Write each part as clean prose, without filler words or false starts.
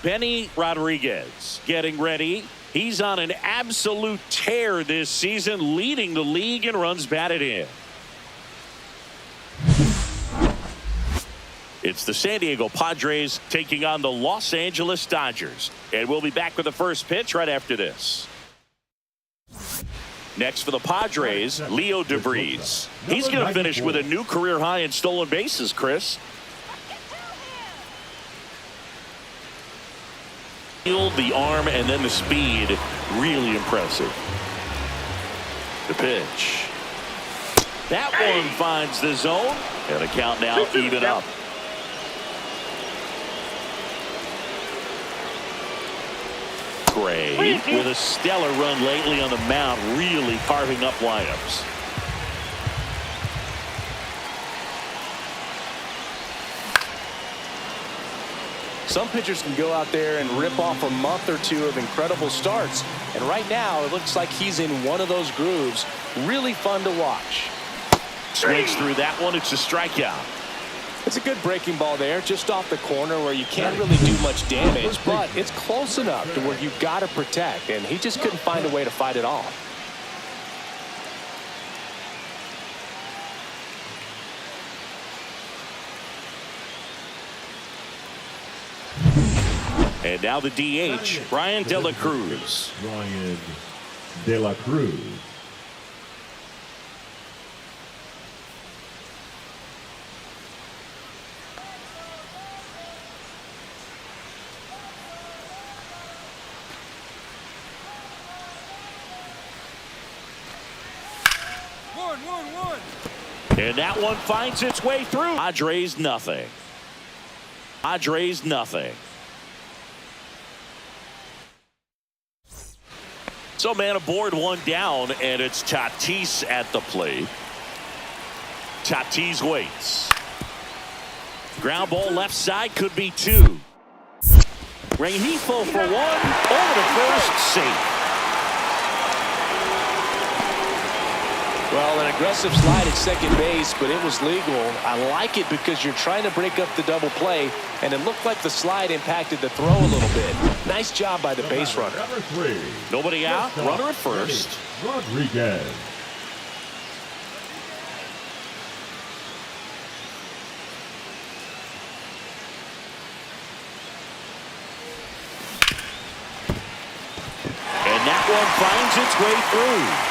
Benny Rodriguez getting ready. He's on an absolute tear this season, leading the league in runs batted in. It's the San Diego Padres taking on the Los Angeles Dodgers. And we'll be back with the first pitch right after this. Next for the Padres, Leo DeVries. He's going to finish with a new career high in stolen bases, Chris. The arm and then the speed, really impressive. The pitch. That one finds the zone, and the count now even up. Gray with a stellar run lately on the mound, really carving up lineups. Some pitchers can go out there and rip off a month or two of incredible starts. And right now, it looks like he's in one of those grooves. Really fun to watch. Swings through that one. It's a strikeout. It's a good breaking ball there, just off the corner where you can't really do much damage, but it's close enough to where you've got to protect. And he just couldn't find a way to fight it off. And now the DH, Brian De La Cruz. Brian De La Cruz. And that one finds its way through. Padres nothing. Padres nothing. So man aboard, one down, and it's Tatis at the plate. Tatis waits. Ground ball left side, could be two. Rengifo for one, over to first, safe. Well, an aggressive slide at second base, but it was legal. I like it because you're trying to break up the double play, and it looked like the slide impacted the throw a little bit. Nice job by the base runner. Number 3. Nobody out, runner at first. Rodriguez. And that one finds its way through.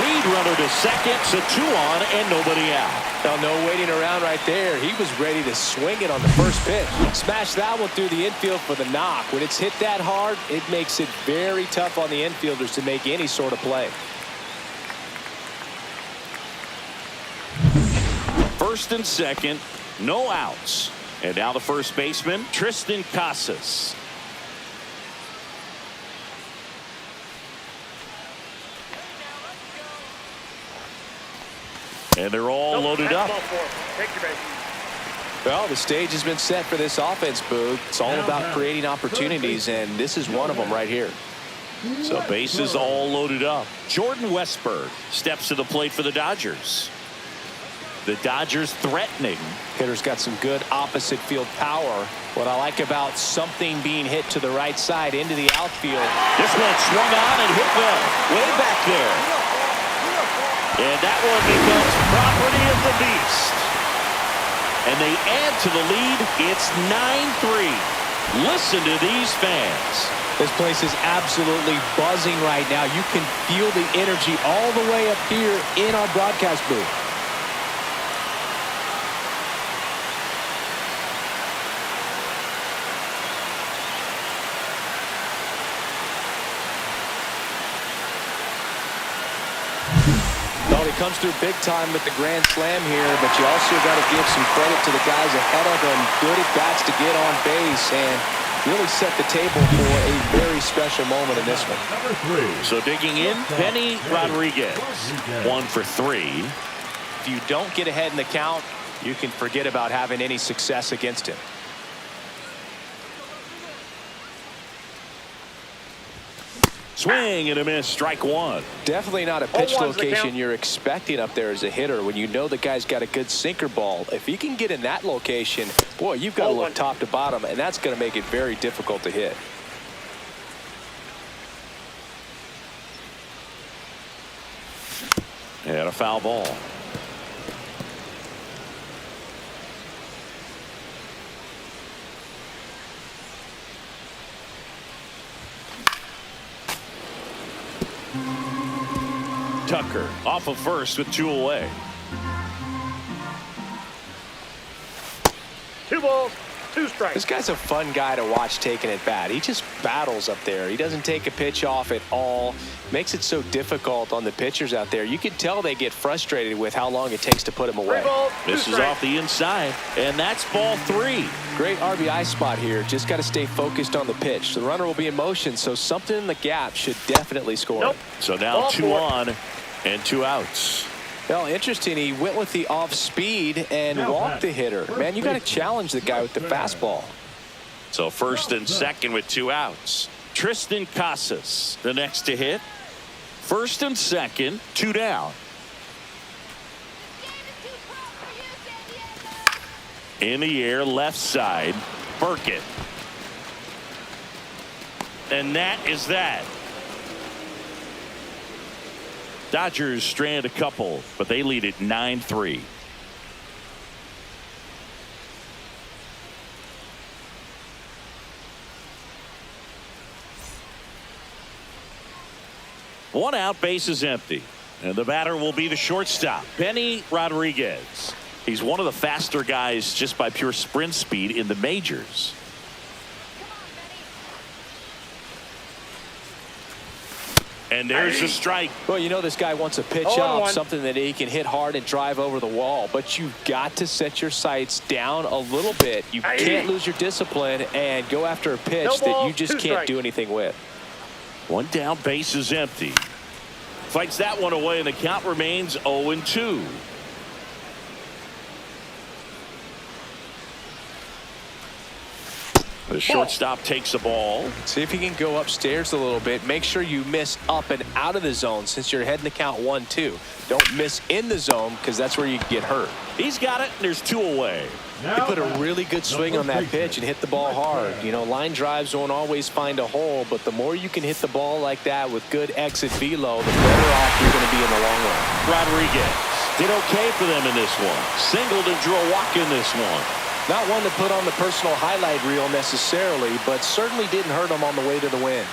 Lead runner to second, so 2 on and nobody out. Now, no waiting around right there. He was ready to swing it on the first pitch. Smash that one through the infield for the knock. When it's hit that hard, it makes it very tough on the infielders to make any sort of play. First and second, no outs. And now the first baseman, Tristan Casas. And they're all loaded up. Well, the stage has been set for this offense, Boog. It's all about creating opportunities, and this is one of them right here. So bases all loaded up. Jordan Westburg steps to the plate for the Dodgers. The Dodgers threatening. Hitter's got some good opposite field power. What I like about something being hit to the right side into the outfield. This one swung on and hit well. Way back there. And that one becomes property of the beast. And they add to the lead. It's 9-3. Listen to these fans. This place is absolutely buzzing right now. You can feel the energy all the way up here in our broadcast booth. comes through big time with the grand slam here, but you also got to give some credit to the guys ahead of him. Good at bats to get on base and really set the table for a very special moment in this one. So digging in, Benny Rodriguez, 1 for 3. If you don't get ahead in the count, you can forget about having any success against him. Swing and a miss, strike 1. Definitely not a pitch location you're expecting up there as a hitter when you know the guy's got a good sinker ball. If he can get in that location, boy, you've got to look top to bottom, and that's going to make it very difficult to hit. And a foul ball. Tucker off of first with 2 away. 2 balls, 2 strikes. This guy's a fun guy to watch taking at bat. He just battles up there. He doesn't take a pitch off at all. Makes it so difficult on the pitchers out there. You can tell they get frustrated with how long it takes to put him away. 3 balls, 2 This is strikes. off the inside, and that's ball 3. Great RBI spot here. Just got to stay focused on the pitch. The runner will be in motion, so something in the gap should definitely score. Nope. So now Ball 2 4. on and 2 outs. Well, interesting. He went with the off speed and walked the hitter. Man, you got to challenge the guy with the fastball. So first and second with 2 outs. Tristan Casas, the next to hit. First and second, 2 down. In the air, left side, Burkett. And that is that. Dodgers strand a couple, but they lead it 9-3. One out, base is empty. And the batter will be the shortstop, Benny Rodriguez. He's one of the faster guys just by pure sprint speed in the majors. And there's a strike. Well, you know this guy wants a pitch 0-1. off, something that he can hit hard and drive over the wall. But you've got to set your sights down a little bit. You can't lose your discipline and go after a pitch No that ball, you just 2 can't strikes. do anything with. One down, base is empty. Fights that one away, and the count remains 0-2. The shortstop takes a ball. See if you can go upstairs a little bit. Make sure you miss up and out of the zone since you're heading to count 1-2. Don't miss in the zone because that's where you can get hurt. He's got it, and there's 2 away. He put a really good swing on that pitch and hit the ball hard. You know, line drives won't always find a hole, but the more you can hit the ball like that with good exit velo, the better off you're going to be in the long run. Rodriguez did okay for them in this one. Singled and drew a walk in this one. Not one to put on the personal highlight reel necessarily, but certainly didn't hurt him on the way to the win.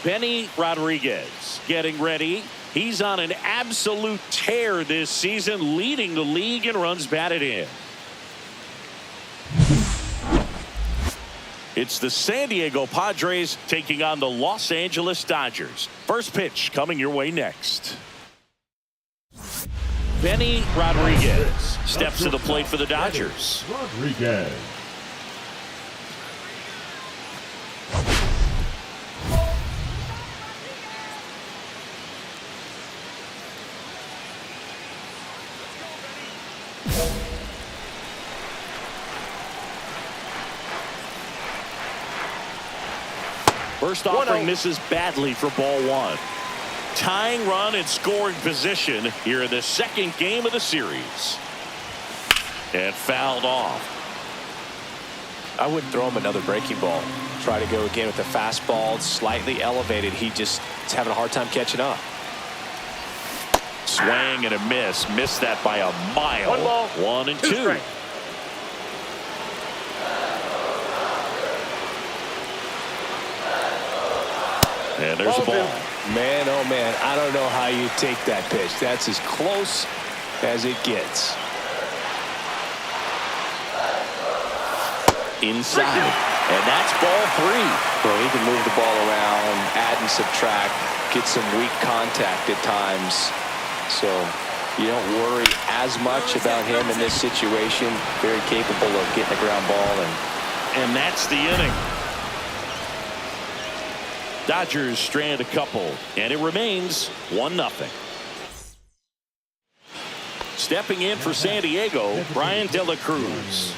Benny Rodriguez getting ready. He's on an absolute tear this season, leading the league in runs batted in. It's the San Diego Padres taking on the Los Angeles Dodgers. First pitch coming your way next. Benny Rodriguez steps to the plate for the Dodgers. Rodriguez. First offering misses badly for ball 1. Tying run and scoring position here in the second game of the series. And fouled off. I wouldn't throw him another breaking ball. Try to go again with the fastball, slightly elevated. He just is having a hard time catching up. Swing and a miss. Missed that by a mile. 1 ball, 1 and 2 2. strikes. And there's the ball. Man, oh man, I don't know how you take that pitch. That's as close as it gets. Inside. And that's ball 3. Well, he can move the ball around, add and subtract, get some weak contact at times. So you don't worry as much about him in this situation. Very capable of getting a ground ball. And that's the inning. Dodgers strand a couple, and it remains 1-0. Stepping in for San Diego, Brian De La Cruz.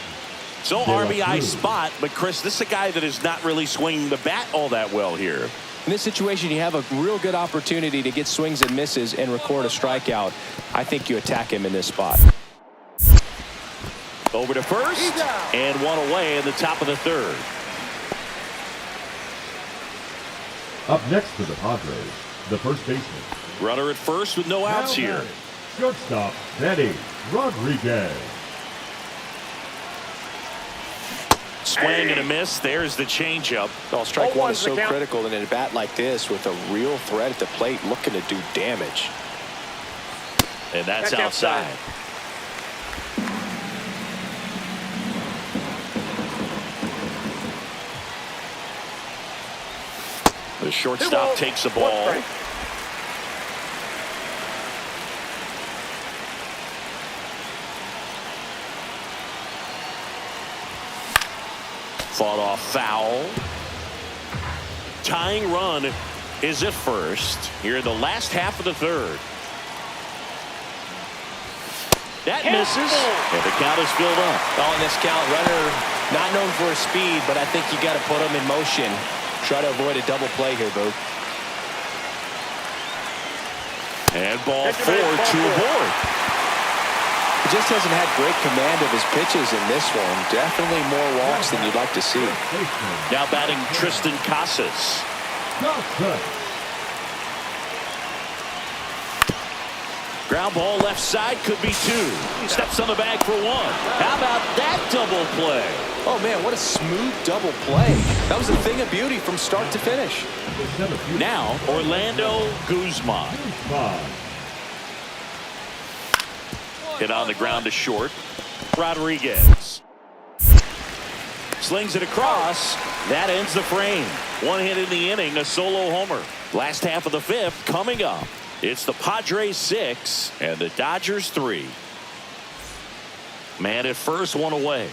So RBI spot, but Chris, this is a guy that is not really swinging the bat all that well here. In this situation, you have a real good opportunity to get swings and misses and record a strikeout. I think you attack him in this spot. Over to first, and one away in the top of the 3rd. Up next for the Padres, the first baseman. Runner at first with no outs here. Shortstop, Benny Rodriguez. Swing and a miss. There's the changeup. Well, strike one is so critical in a bat like this with a real threat at the plate looking to do damage. And that's outside. The shortstop takes the ball. Fought off foul. Tying run is at first here in the last half of the 3rd. That misses, and the count is filled up. On this count, runner not known for his speed, but I think you got to put him in motion. Try to avoid a double play here, Boog. And ball 4 to aboard. He just hasn't had great command of his pitches in this one. Definitely more walks than you'd like to see. Now batting Tristan Casas. Ground ball left side, could be 2. Steps on the bag for 1. How about that double play? Oh man, what a smooth double play. That was a thing of beauty from start to finish. Now Orlando Guzman. Hit on the ground to short. Rodriguez slings it across. That ends the frame. 1 hit in the inning, a solo homer. Last half of the 5th coming up. It's the Padres 6 and the Dodgers 3. Man at first, 1 away.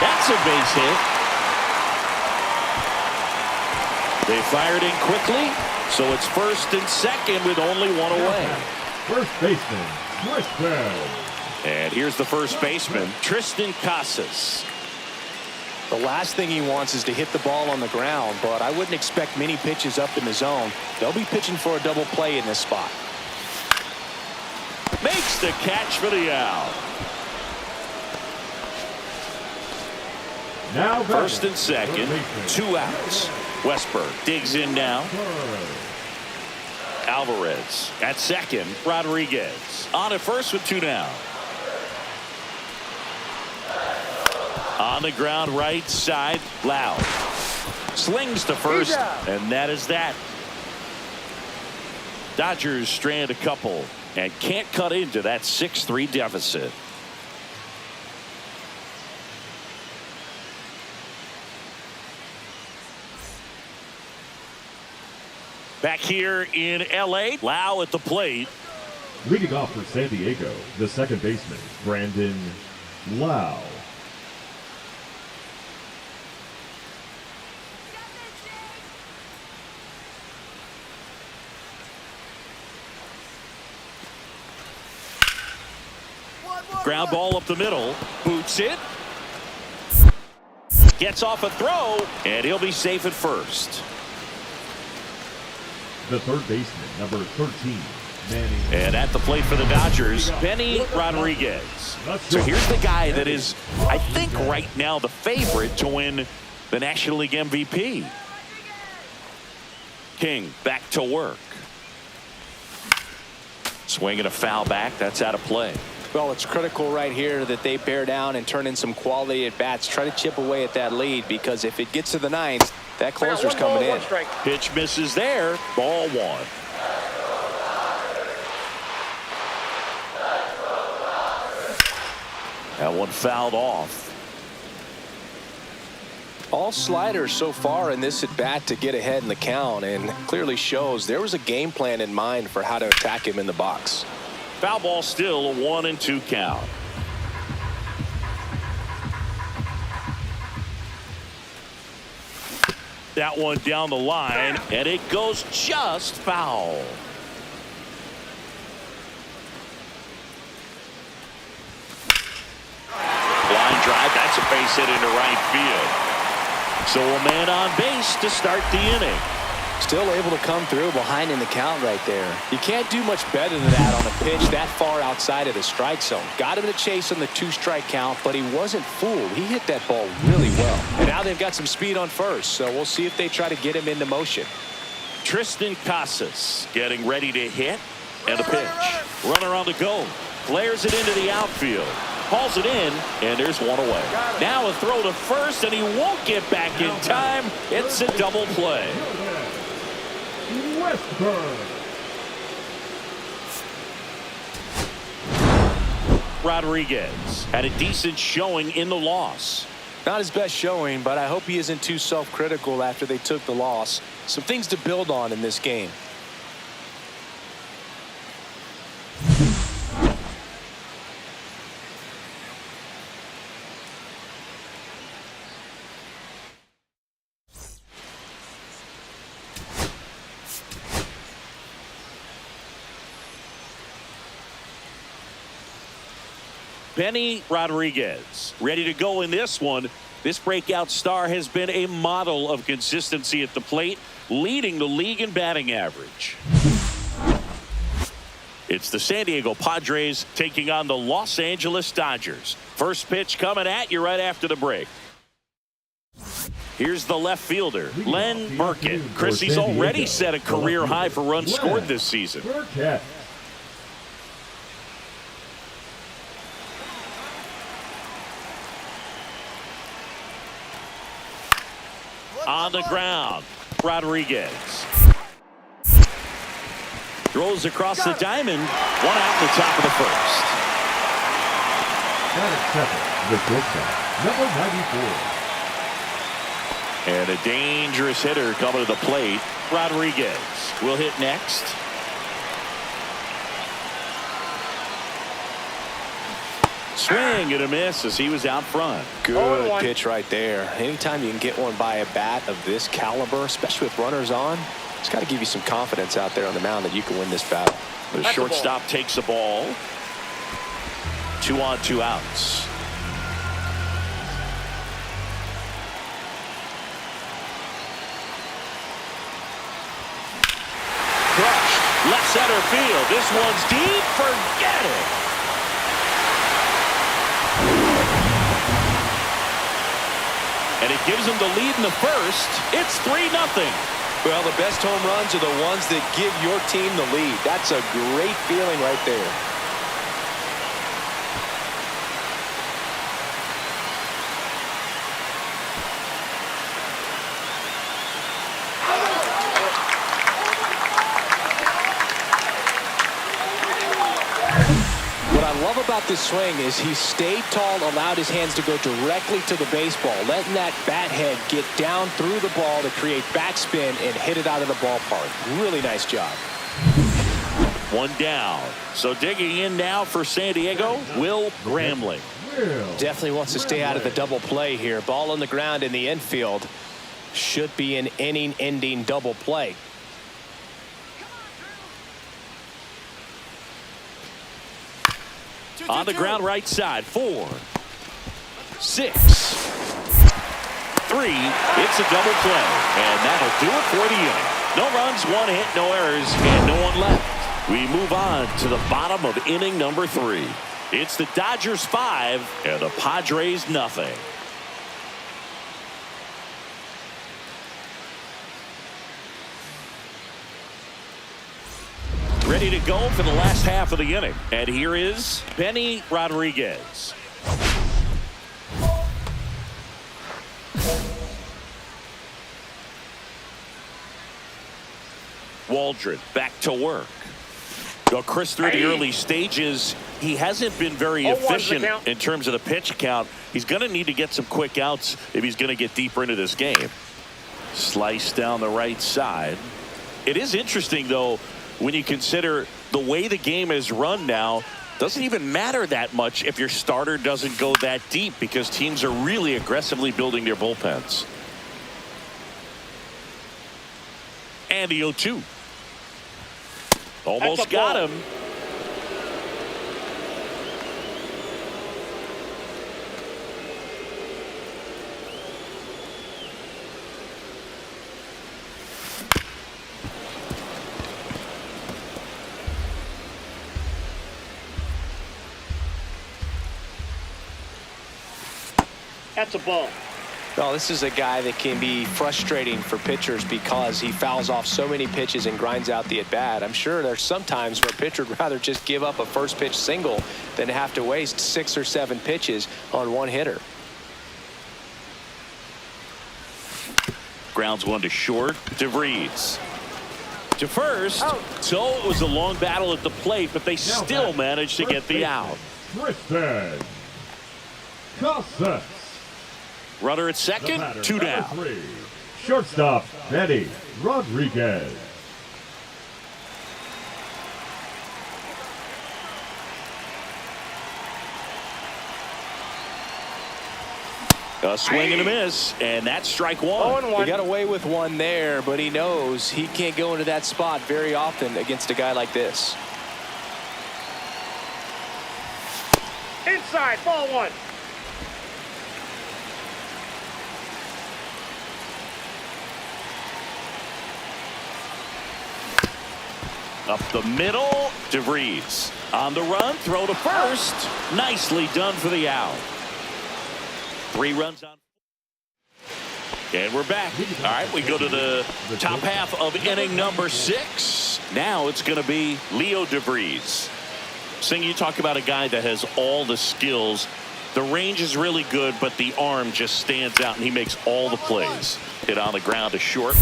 That's a base hit. They fired in quickly, so it's first and second with only 1 away. First baseman, Tristan. And here's the first baseman, Tristan Casas. The last thing he wants is to hit the ball on the ground, but I wouldn't expect many pitches up in the zone. They'll be pitching for a double play in this spot. Makes the catch for the out. Now first and second, 2 outs. Westberg digs in now. Alvarez at second. Rodriguez on at first with 2 down. On the ground right side, Lau slings to first, and that is that. Dodgers strand a couple and can't cut into that 6-3 deficit. Back here in L.A., Lau at the plate. Leading off for San Diego, the second baseman, Brandon Lau. Ground ball up the middle. Boots it. Gets off a throw, and he'll be safe at first. The third baseman, number 13, Manny. And at the plate for the Dodgers, Benny Rodriguez. So here's the guy that is, I think, right now the favorite to win the National League MVP. King back to work. Swing and a foul back. That's out of play. Well, it's critical right here that they bear down and turn in some quality at bats. Try to chip away at that lead, because if it gets to the ninth, that closer's coming in. Pitch misses there. Ball one. That one fouled off. All sliders so far in this at bat to get ahead in the count, and clearly shows there was a game plan in mind for how to attack him in the box. Foul ball, still a 1-2 count. That one down the line, and it goes just foul. Line drive, that's a base hit into right field. So a man on base to start the inning. Still able to come through behind in the count right there. You can't do much better than that on a pitch that far outside of the strike zone. Got him to chase on the 2-strike count, but he wasn't fooled. He hit that ball really well. And now they've got some speed on first, so we'll see if they try to get him into motion. Tristan Casas getting ready to hit, and a pitch. Runner on the go. Flares it into the outfield. Hauls it in, and there's one away. Now a throw to first, and he won't get back in time. It's a double play. Rodriguez had a decent showing in the loss. Not his best showing, but I hope he isn't too self-critical after they took the loss. Some things to build on in this game. Benny Rodriguez ready to go in this one. This breakout star has been a model of consistency at the plate, leading the league in batting average. It's the San Diego Padres taking on the Los Angeles Dodgers. First pitch coming at you right after the break. Here's the left fielder, Len Burkett. Chrissy's already set a career high for runs scored this season. On the ground, Rodriguez throws across the diamond. One out in the top of the first. The shortstop, number 94. And a dangerous hitter coming to the plate. Rodriguez will hit next. Swing and a miss as he was out front. Good pitch right there. Anytime you can get one by a bat of this caliber, especially with runners on, it's got to give you some confidence out there on the mound that you can win this battle. The shortstop takes the ball. 2 on, 2 outs. Crushed. Left center field. This one's deep. Forget it. And it gives them the lead in the first. It's 3-0. Well, the best home runs are the ones that give your team the lead. That's a great feeling right there. What I love about this swing is he stayed tall, allowed his hands to go directly to the baseball, letting that bat head get down through the ball to create backspin and hit it out of the ballpark. Really nice job. One down. So digging in now for San Diego, Will Gramling. Definitely wants to stay out of the double play here. Ball on the ground in the infield. Should be an inning-ending double play. On the ground right side. 4, 6, 3. It's a double play. And that'll do it for the inning. No runs, 1 hit, no errors, and no one left. We move on to the bottom of inning number 3. It's the Dodgers 5 and the Padres nothing. Ready to go for the last half of the inning. And here is Benny Rodriguez. Waldron back to work. Well, Chris, through the early stages, he hasn't been very efficient in terms of the pitch count. He's going to need to get some quick outs if he's going to get deeper into this game. Slice down the right side. It is interesting, though, when you consider the way the game is run now. Doesn't even matter that much if your starter doesn't go that deep, because teams are really aggressively building their bullpens. And the 0-2. Almost got him. That's a ball. Well, this is a guy that can be frustrating for pitchers because he fouls off so many pitches and grinds out the at-bat. I'm sure there's some times where a pitcher would rather just give up a first pitch single than have to waste 6 or 7 pitches on one hitter. Grounds one to short. DeVries to first. So it was a long battle at the plate, but they still managed to get the out. Tristan Casas. Runner at second, 2 down. 3. Shortstop, Benny Rodriguez. A swing and a miss, and that's strike one. He got away with one there, but he knows he can't go into that spot very often against a guy like this. Inside, ball 1. Up the middle, DeVries. On the run, throw to first. Nicely done for the out. 3 runs on. And we're back. All right, we go to the top half of inning number 6. Now it's going to be Leo DeVries. Sing, you talk about a guy that has all the skills. The range is really good, but the arm just stands out, and he makes all the plays. Hit on the ground to short.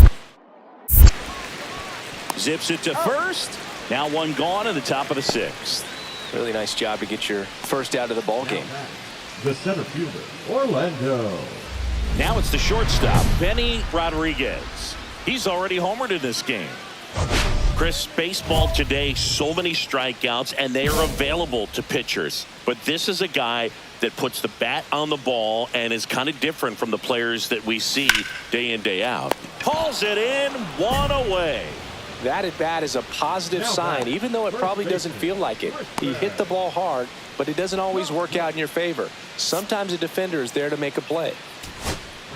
Zips it to first. Now one gone in the top of the 6th. Really nice job to get your first out of the ball game. The center fielder, Orlando. Now it's the shortstop, Benny Rodriguez. He's already homered in this game. Chris, baseball today, so many strikeouts, and they are available to pitchers. But this is a guy that puts the bat on the ball and is kind of different from the players that we see day in, day out. Pulls it in, 1 away. That at bat is a positive sign, even though it probably doesn't feel like it. He hit the ball hard, but it doesn't always work out in your favor. Sometimes a defender is there to make a play.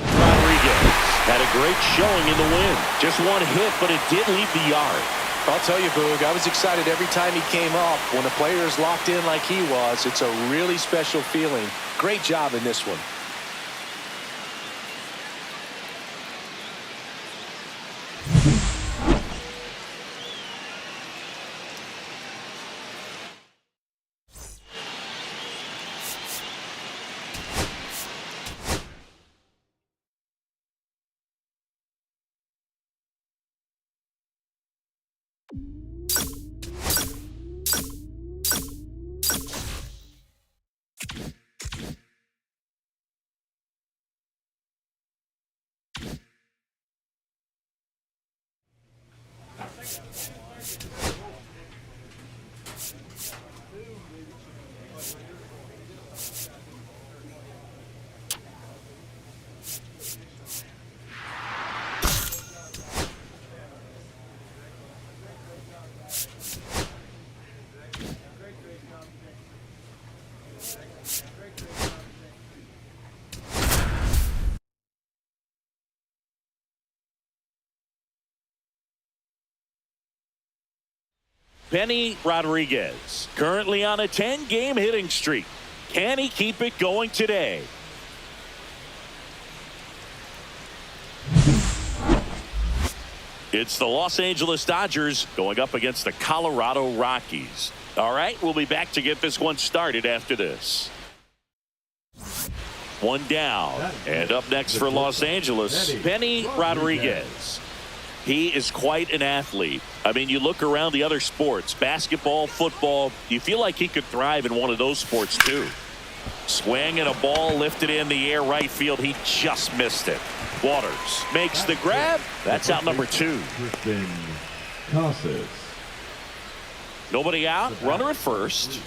Rodriguez had a great showing in the win. Just 1 hit, but it did leave the yard. I'll tell you, Boog, I was excited every time he came up. When a player is locked in like he was, it's a really special feeling. Great job in this one. Benny Rodriguez, currently on a 10-game hitting streak. Can he keep it going today? It's the Los Angeles Dodgers going up against the Colorado Rockies. All right, we'll be back to get this one started after this. One down, and up next for Los Angeles, Benny Rodriguez. He is quite an athlete. I mean, you look around the other sports, basketball, football, you feel like he could thrive in one of those sports too. Swing and a ball lifted in the air right field. He just missed it. Waters makes the grab. That's out number 2. Nobody out. Runner at first.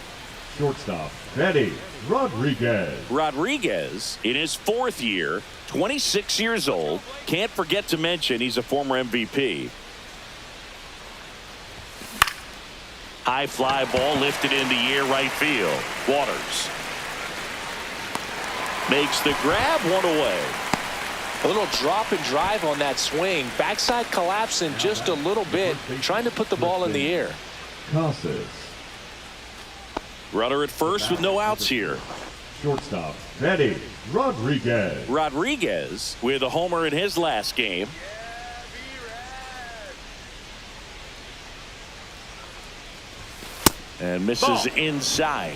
Shortstop, Benny Rodriguez. Rodriguez in his 4th year, 26 years old. Can't forget to mention he's a former MVP. High fly ball lifted in the air right field. Waters makes the grab, one away. A little drop and drive on that swing. Backside collapsing just a little bit, trying to put the ball in the air. Runner at first with no outs here. Shortstop, Benny Rodriguez. Rodriguez with a homer in his last game. And misses inside.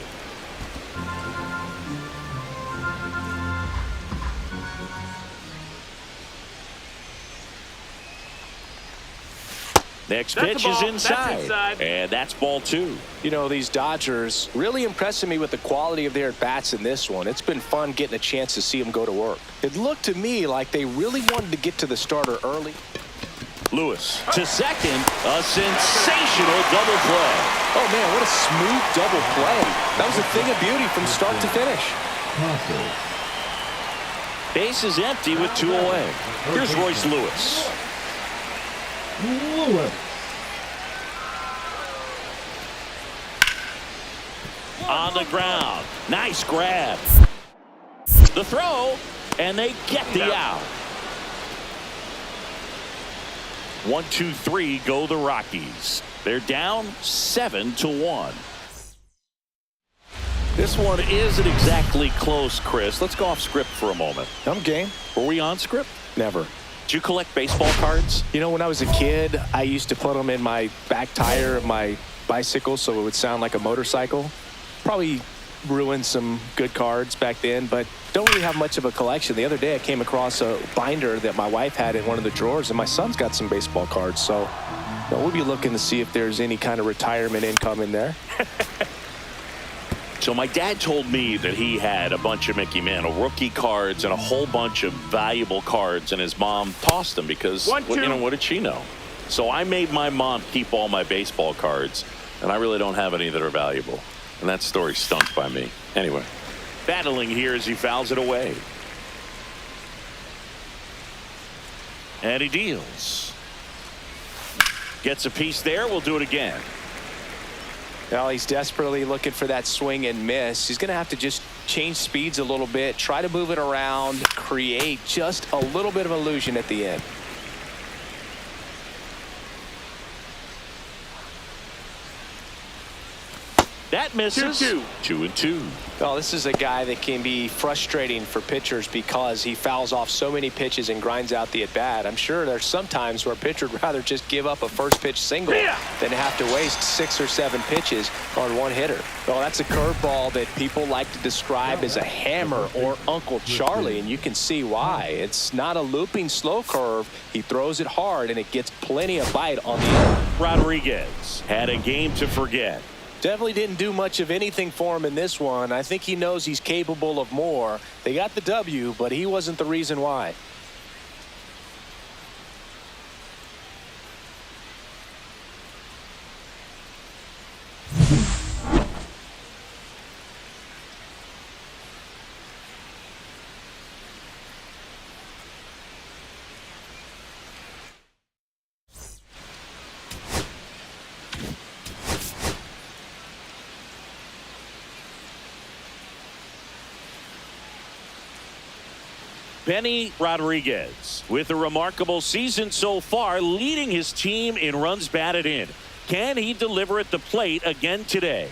Next pitch is inside. And that's ball 2. You know, these Dodgers really impressing me with the quality of their at-bats in this one. It's been fun getting a chance to see them go to work. It looked to me like they really wanted to get to the starter early. Lewis to second. A sensational double play. Oh, man, what a smooth double play. That was a thing of beauty from start to finish. Base is empty with 2 away. Here's Royce Lewis. On the ground. Nice grab. The throw, and they get the out. 1, 2, 3 go the Rockies. They're down 7-1. This one isn't exactly close, Chris. Let's go off script for a moment. I'm game. Were we on script? Never. Did you collect baseball cards? You know, when I was a kid, I used to put them in my back tire of my bicycle so it would sound like a motorcycle. Probably ruined some good cards back then, but don't really have much of a collection. The other day I came across a binder that my wife had in one of the drawers, and my son's got some baseball cards. So we'll be looking to see if there's any kind of retirement income in there. So my dad told me that he had a bunch of Mickey Mantle rookie cards and a whole bunch of valuable cards, and his mom tossed them because, what did she know? So I made my mom keep all my baseball cards, and I really don't have any that are valuable. And that story stunk by me. Anyway, battling here as he fouls it away. And he deals. Gets a piece there. We'll do it again. Well, he's desperately looking for that swing and miss. He's going to have to just change speeds a little bit, try to move it around, create just a little bit of illusion at the end. That misses. 2-2. Well, this is a guy that can be frustrating for pitchers because he fouls off so many pitches and grinds out the at-bat. I'm sure there's some times where a pitcher would rather just give up a first-pitch single than have to waste 6 or 7 pitches on one hitter. Well, that's a curveball that people like to describe as a hammer or Uncle Charlie, and you can see why. It's not a looping slow curve. He throws it hard, and it gets plenty of bite on the end. Rodriguez had a game to forget. Definitely didn't do much of anything for him in this one. I think he knows he's capable of more. They got the W, but he wasn't the reason why. Benny Rodriguez with a remarkable season so far, leading his team in runs batted in. Can he deliver at the plate again today?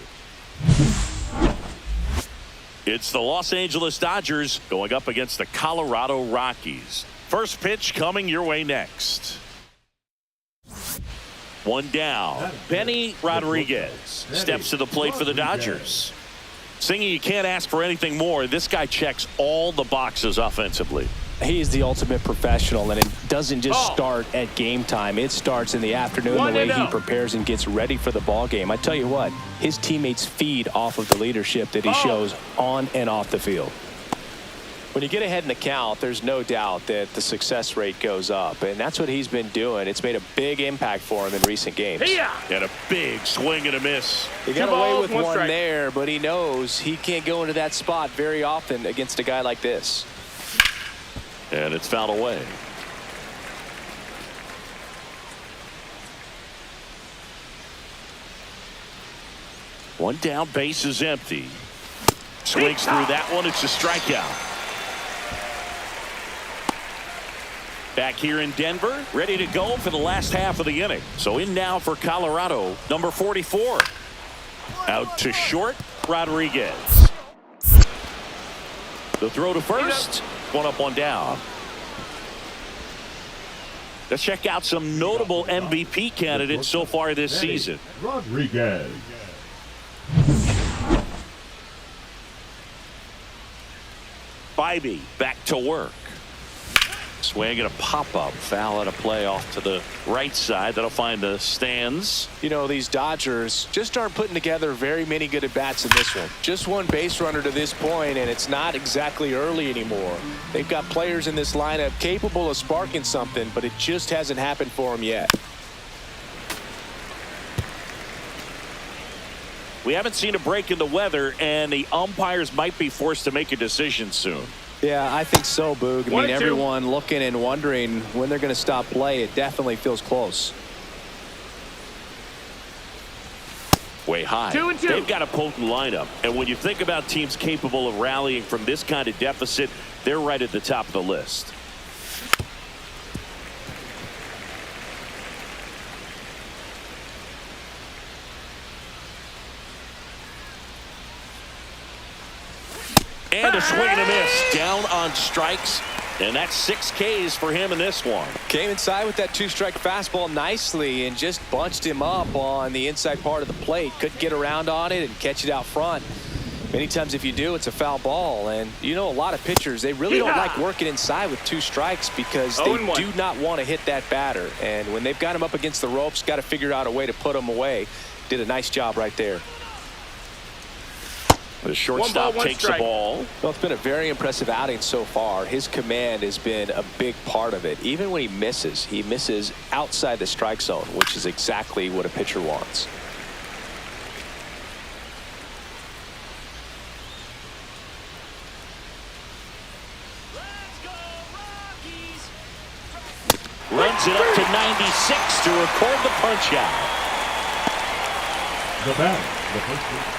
It's the Los Angeles Dodgers going up against the Colorado Rockies. First pitch coming your way next. One down. Benny Rodriguez steps to the plate for the Dodgers. Singy, you can't ask for anything more. This guy checks all the boxes offensively. He is the ultimate professional, and it doesn't just start at game time. It starts in the afternoon, the way he prepares and gets ready for the ball game. I tell you what, his teammates feed off of the leadership that he shows on and off the field. When you get ahead in the count, there's no doubt that the success rate goes up, and that's what he's been doing. It's made a big impact for him in recent games. And a big swing and a miss. He got away with one there, but he knows he can't go into that spot very often against a guy like this. And it's fouled away. One down, base is empty. Swings through that one. It's a strikeout. Back here in Denver, ready to go for the last half of the inning. So in now for Colorado, number 44. Out to short, Rodriguez. The throw to first. One up, one down. Let's check out some notable MVP candidates so far this season. Rodriguez. Bybee back to work. Swing and a pop-up. Foul and a play off to the right side. That'll find the stands. You know, these Dodgers just aren't putting together very many good at-bats in this one. Just one base runner to this point, and it's not exactly early anymore. They've got players in this lineup capable of sparking something, but it just hasn't happened for them yet. We haven't seen a break in the weather, and the umpires might be forced to make a decision soon. Yeah, I think so, Boog. I mean, everyone looking and wondering when they're going to stop play. It definitely feels close. Way high. 2-2. They've got a potent lineup, and when you think about teams capable of rallying from this kind of deficit, they're right at the top of the list. And a swing and a miss. Down on strikes. And that's 6 Ks for him in this one. Came inside with that 2-strike fastball nicely and just bunched him up on the inside part of the plate. Couldn't get around on it and catch it out front. Many times if you do, it's a foul ball. And you know, a lot of pitchers, they really don't like working inside with 2 strikes because they do not want to hit that batter. And when they've got him up against the ropes, got to figure out a way to put him away. Did a nice job right there. The shortstop takes the ball. Well, it's been a very impressive outing so far. His command has been a big part of it. Even when he misses outside the strike zone, which is exactly what a pitcher wants. Runs it up to 96 to record the punch out. The batter.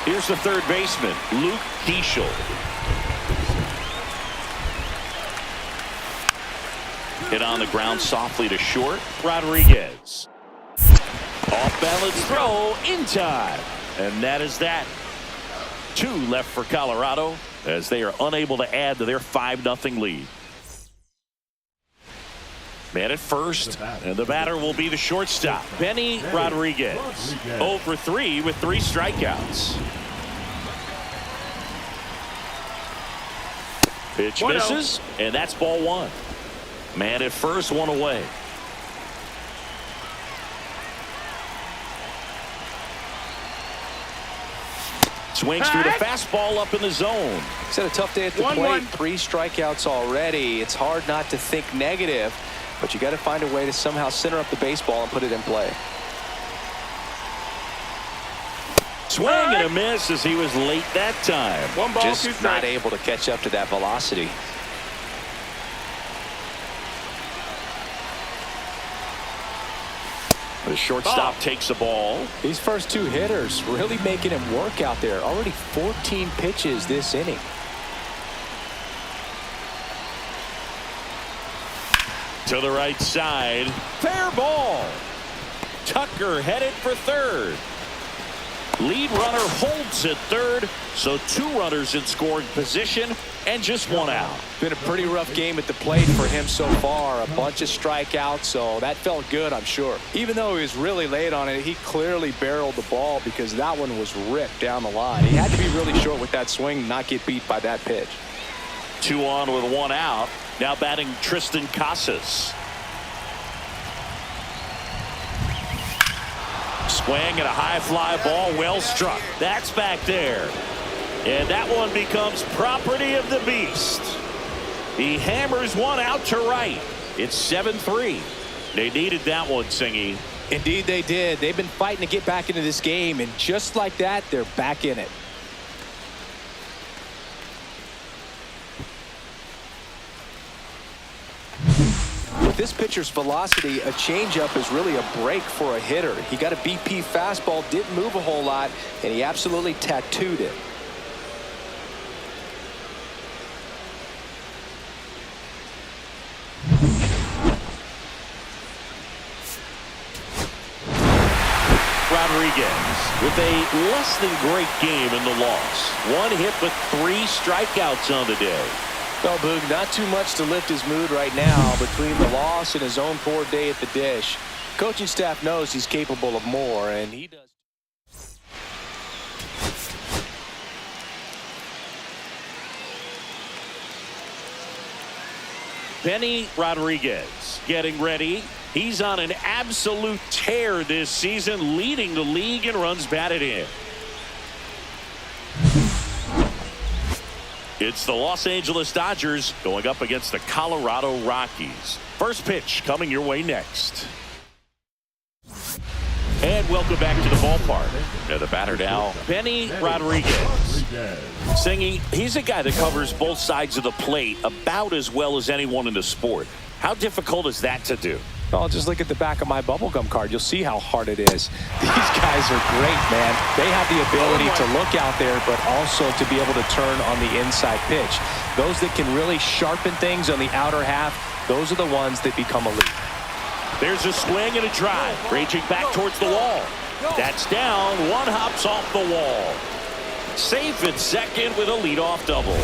Here's the third baseman, Luke Diesel. Hit on the ground softly to short. Rodriguez. Off balance throw in time. And that is that. 2 left for Colorado as they are unable to add to their 5-0 lead. Man at first, and the batter will be the shortstop, Benny Rodriguez. 0 for 3 with 3 strikeouts. Pitch misses, and that's ball 1. Man at first, 1 away. Swings through the fastball up in the zone. He's had a tough day at the plate. 3 strikeouts already. It's hard not to think negative. But you got to find a way to somehow center up the baseball and put it in play. Swing and a miss as he was late that time. 1 ball, just 2 not strikes. able to catch up to that velocity. The shortstop takes the ball. These first 2 hitters really making him work out there. Already 14 pitches this inning. To the right side. Fair ball. Tucker headed for third. Lead runner holds at third, so 2 runners in scoring position and just 1 out. Been a pretty rough game at the plate for him so far. A bunch of strikeouts, so that felt good, I'm sure. Even though he was really late on it, he clearly barreled the ball because that one was ripped down the line. He had to be really short with that swing and not get beat by that pitch. 2 on with 1 out. Now batting Tristan Casas. Swing and a high fly ball, well struck. That's back there. And that one becomes property of the beast. He hammers one out to right. It's 7-3. They needed that one, Singy. Indeed they did. They've been fighting to get back into this game, and just like that, they're back in it. With this pitcher's velocity, a changeup is really a break for a hitter. He got a BP fastball, didn't move a whole lot, and he absolutely tattooed it. Rodriguez with a less than great game in the loss. 1 hit but 3 strikeouts on the day. Well, Boog, not too much to lift his mood right now between the loss and his own poor day at the dish. Coaching staff knows he's capable of more, and he does. Benny Rodriguez getting ready. He's on an absolute tear this season, leading the league in runs batted in. It's the Los Angeles Dodgers going up against the Colorado Rockies. First pitch coming your way next. And welcome back to the ballpark. Now the batter now, Benny Rodriguez. Singy, he's a guy that covers both sides of the plate about as well as anyone in the sport. How difficult is that to do? Oh, just look at the back of my bubblegum card. You'll see how hard it is. These guys are great, man. They have the ability to look out there, but also to be able to turn on the inside pitch. Those that can really sharpen things on the outer half, those are the ones that become elite. There's a swing and a drive. Raging back towards the wall. That's down. 1 hops off the wall. Safe at second with a leadoff double.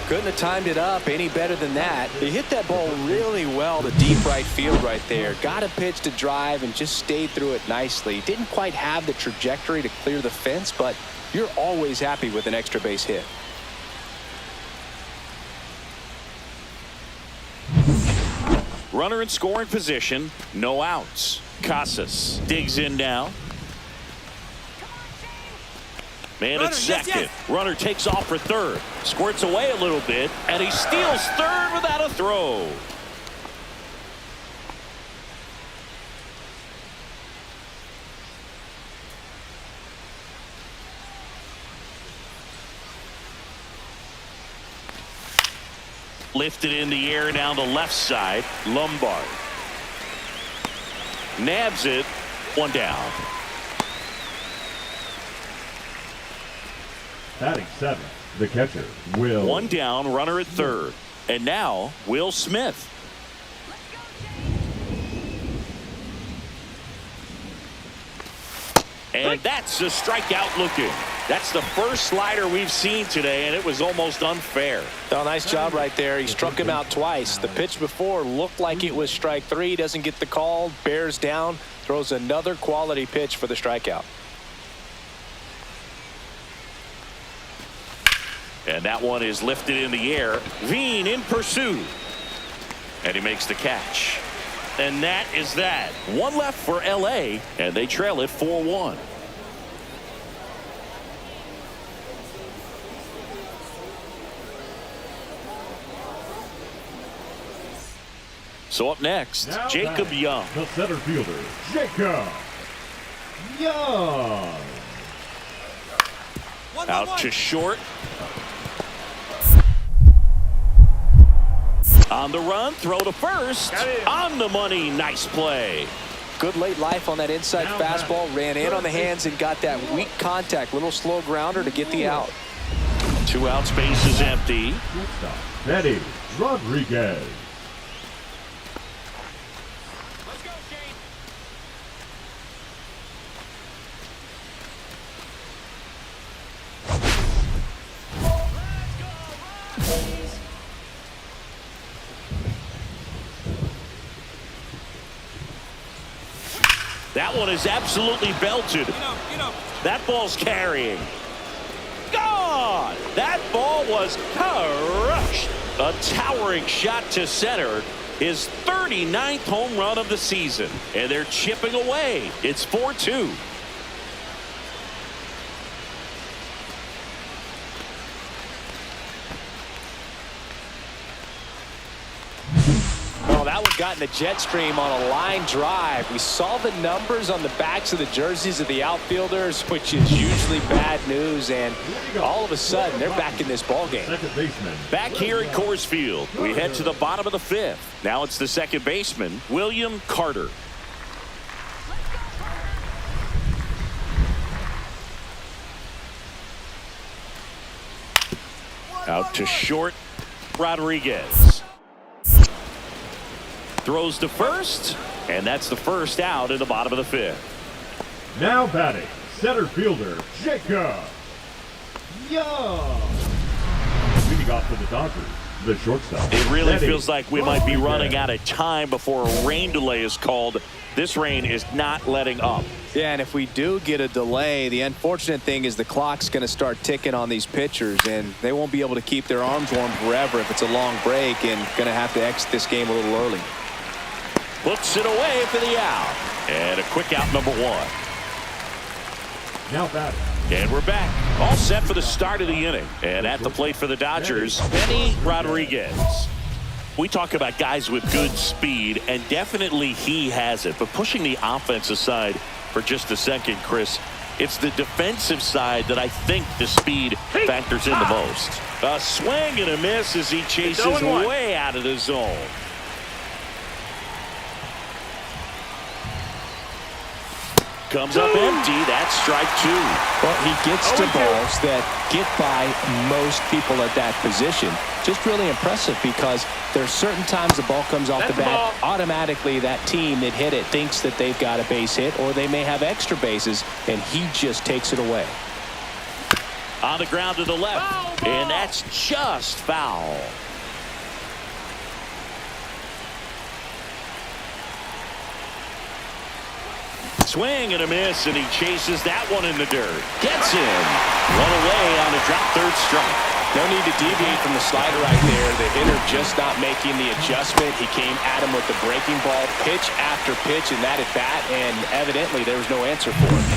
Couldn't have timed it up any better than that. He hit that ball really well to deep right field right there. Got a pitch to drive and just stayed through it nicely. Didn't quite have the trajectory to clear the fence, but you're always happy with an extra base hit. Runner in scoring position, no outs. Casas digs in now. Man at second. Runner takes off for third. Squirts away a little bit, and he steals third without a throw. Lifted in the air down the left side. Lombard nabs it. 1 down. Batting 7th, the catcher, Will. 1 down, runner at third. And now, Will Smith. And that's a strikeout looking. That's the first slider we've seen today, and it was almost unfair. Oh, nice job right there. He struck him out twice. The pitch before looked like it was strike 3. Doesn't get the call. Bears down. Throws another quality pitch for the strikeout. And that one is lifted in the air. Veen in pursuit. And he makes the catch. And that is that. 1 left for L.A., and they trail it 4-1. So up next, Now Jacob back, Young. the center fielder, Jacob Young. Out to short. On the run, throw to first. On the money, nice play. Good late life on that inside fastball. Ran in on the hands and got that weak contact. Little slow grounder to get the out. 2 outs, base is empty. Benny Rodriguez. That one is absolutely belted. That ball's carrying. Gone! That ball was crushed. A towering shot to center. His 39th home run of the season. And they're chipping away. It's 4-2. Well, that one got in the jet stream on a line drive. We saw the numbers on the backs of the jerseys of the outfielders, which is usually bad news, and all of a sudden they're back in this ball game. Back here at Coors Field, we head to the bottom of the fifth. Now it's the second baseman, William Carter. Out to short, Rodriguez. Throws to first, and that's the first out in the bottom of the fifth. Now batting, center fielder, Jacob Young. Leading off for the Dodgers, the shortstop. It really feels like we might be running out of time before a rain delay is called. This rain is not letting up. Yeah, and if we do get a delay, the unfortunate thing is the clock's going to start ticking on these pitchers, and they won't be able to keep their arms warm forever if it's a long break, and going to have to exit this game a little early. Puts it away for the out. And a quick out, number one. Now batting. And we're back. All set for the start of the inning. And at the plate for the Dodgers, Benny Rodriguez. We talk about guys with good speed, and definitely he has it. But pushing the offense aside for just a second, Chris, it's the defensive side that I think the speed factors in the most. A swing and a miss as he chases way out of the zone. Comes up empty. That's strike two. Well, he gets to balls that get by most people at that position. Just really impressive because there's certain times the ball comes off the bat. Automatically, that team that hit it thinks that they've got a base hit, or they may have extra bases, and he just takes it away. On the ground to the left, and that's just foul. Swing and a miss, and he chases that one in the dirt. Gets in. One away on a drop third strike. No need to deviate from the slider right there. The hitter just not making the adjustment. He came at him with the breaking ball, pitch after pitch, and that at bat, and evidently there was no answer for it.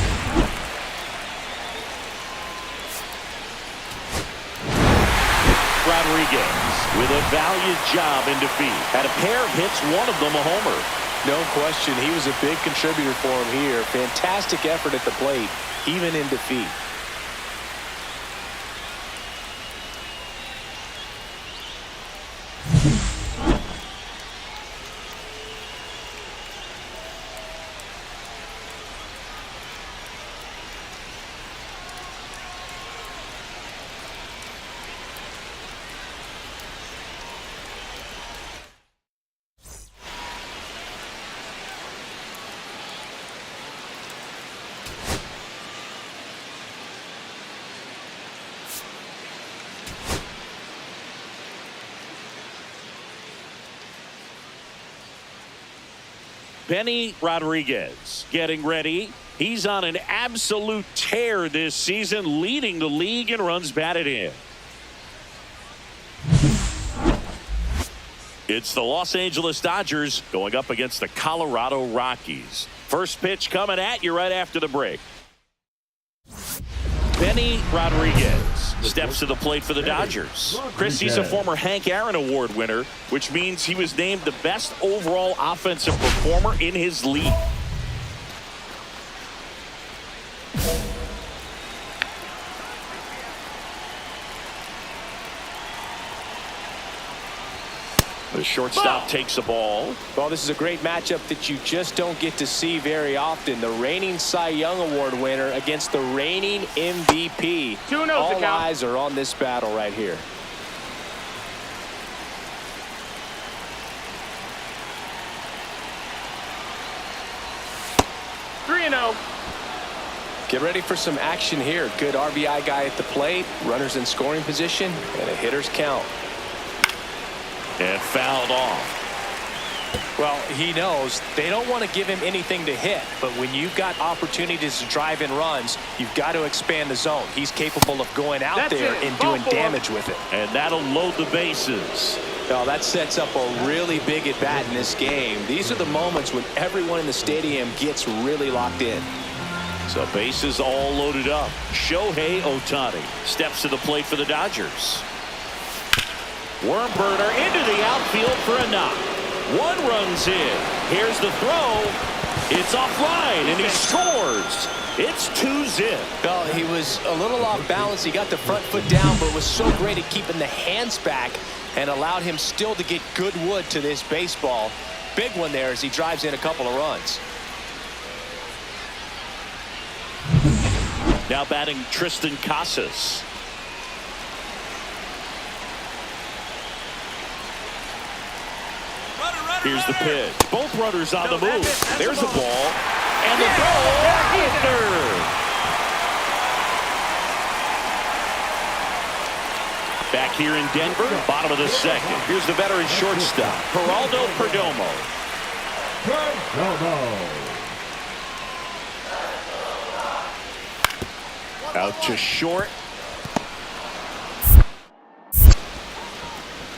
Rodriguez with a valiant job in defeat. Had a pair of hits, one of them a homer. No question, he was a big contributor for him here. Fantastic effort at the plate, even in defeat. Benny Rodriguez getting ready. He's on an absolute tear this season, leading the league in runs batted in. It's the Los Angeles Dodgers going up against the Colorado Rockies. First pitch coming at you right after the break. Benny Rodriguez steps to the plate for the Dodgers. Chris, he's a former Hank Aaron Award winner, which means he was named the best overall offensive performer in his league. The shortstop takes the ball. Well, this is a great matchup that you just don't get to see very often. The reigning Cy Young Award winner against the reigning MVP. All eyes are on this battle right here. Get ready for some action here. Good RBI guy at the plate, runners in scoring position, and a hitter's count. And fouled off. Well, he knows they don't want to give him anything to hit, but when you've got opportunities to drive in runs, you've got to expand the zone. He's capable of going out there and doing damage with it. And that'll load the bases. Well, that sets up a really big at bat in this game. These are the moments when everyone in the stadium gets really locked in. So bases all loaded up. Shohei Ohtani steps to the plate for the Dodgers. Worm burner into the outfield for a knock. One run's in. Here's the throw. It's offline, and he scores. It's 2-zip. Well, he was a little off balance. He got the front foot down, but was so great at keeping the hands back and allowed him still to get good wood to this baseball. Big one there as he drives in a couple of runs. Now batting Tristan Casas. Here's the pitch. Both runners on the move. There's the ball. And the throw. Third. Back here in Denver, bottom of the second. Here's the veteran shortstop, Geraldo Perdomo. Out to short.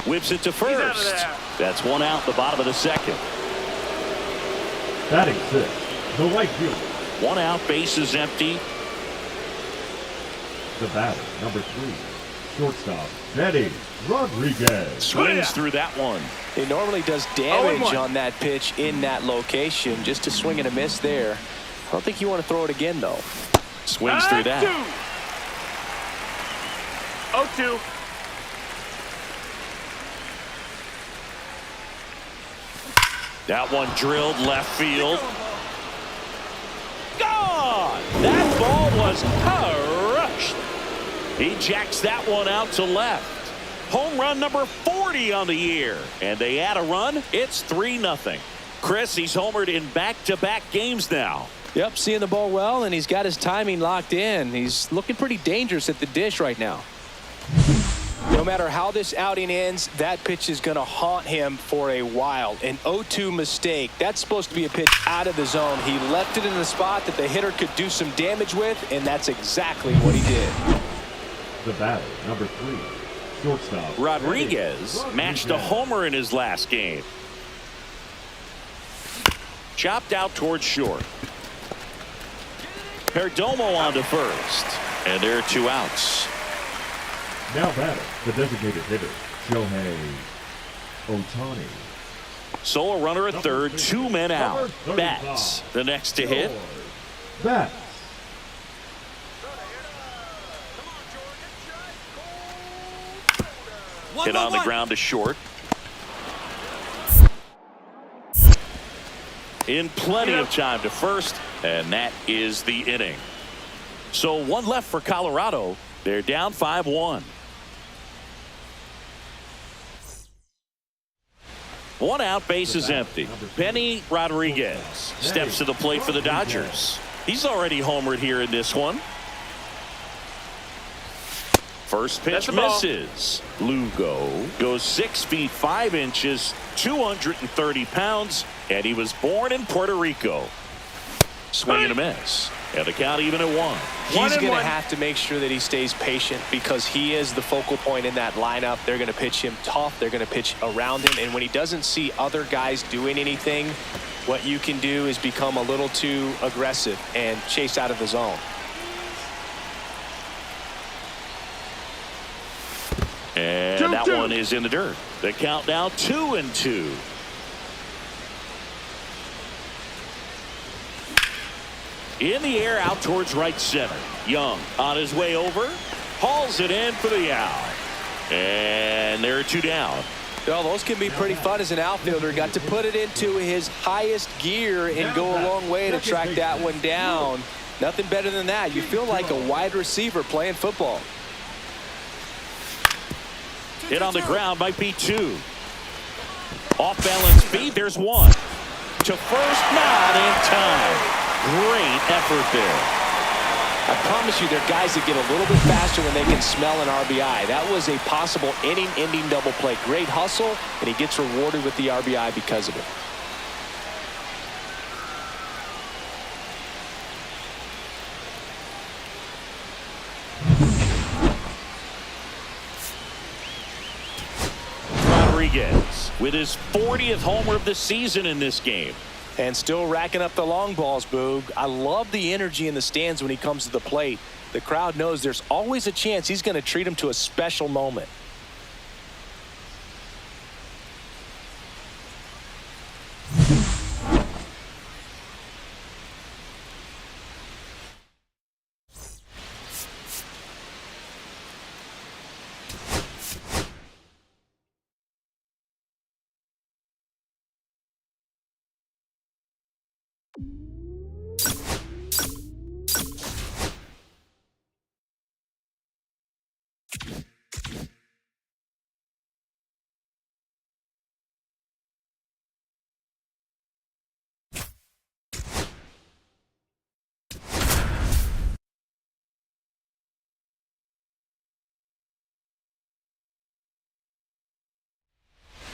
Whips it to first. That's one out, the bottom of the second. Batting sixth, the right fielder. One out, bases empty. The batter, number 3, shortstop, Benny Rodriguez. Swings through that one. He normally does damage on that pitch in that location. Just a swing and a miss there. I don't think you want to throw it again, though. Swings through that. 0-2. That one drilled left field. Gone! That ball was crushed. He jacks that one out to left. Home run number 40 on the year. And they add a run. It's 3-0. Chris, he's homered in back-to-back games now. Yep, seeing the ball well, and he's got his timing locked in. He's looking pretty dangerous at the dish right now. No matter how this outing ends, that pitch is going to haunt him for a while. An 0-2 mistake. That's supposed to be a pitch out of the zone. He left it in the spot that the hitter could do some damage with, and that's exactly what he did. The batter, number 3, shortstop, Rodriguez matched a homer in his last game. Chopped out towards short. Perdomo on to first. And there are 2 outs. Now batter, the designated hitter, Shohei Ohtani. Solo runner at third, 2 men out. Bats, the next to hit. Bats. Hit on the ground to short. In plenty of time to first, and that is the inning. So 1 left for Colorado. They're down 5-1. 1 out, bases empty. Benny Rodriguez steps to the plate for the Dodgers. He's already homered here in this one. First pitch misses. Lugo goes 6 feet 5 inches, 230 pounds, and he was born in Puerto Rico. Swing and a miss. And the count even at 1. He's going to have to make sure that he stays patient because he is the focal point in that lineup. They're going to pitch him tough. They're going to pitch around him. And when he doesn't see other guys doing anything, what you can do is become a little too aggressive and chase out of the zone. And that one is in the dirt. The count now 2-2. In the air out towards right center. Young on his way over. Hauls it in for the out. And there are 2 down. Well, those can be pretty fun as an outfielder. Got to put it into his highest gear and go a long way to track that one down. Nothing better than that. You feel like a wide receiver playing football. Hit on the ground might be 2. Off balance feed. There's 1. To first, not in time. Great effort there. I promise you, there are guys that get a little bit faster when they can smell an RBI. That was a possible inning-ending double play. Great hustle, and he gets rewarded with the RBI because of it. Rodriguez with his 40th homer of the season in this game. And still racking up the long balls, Boog. I love the energy in the stands when he comes to the plate. The crowd knows there's always a chance he's going to treat him to a special moment.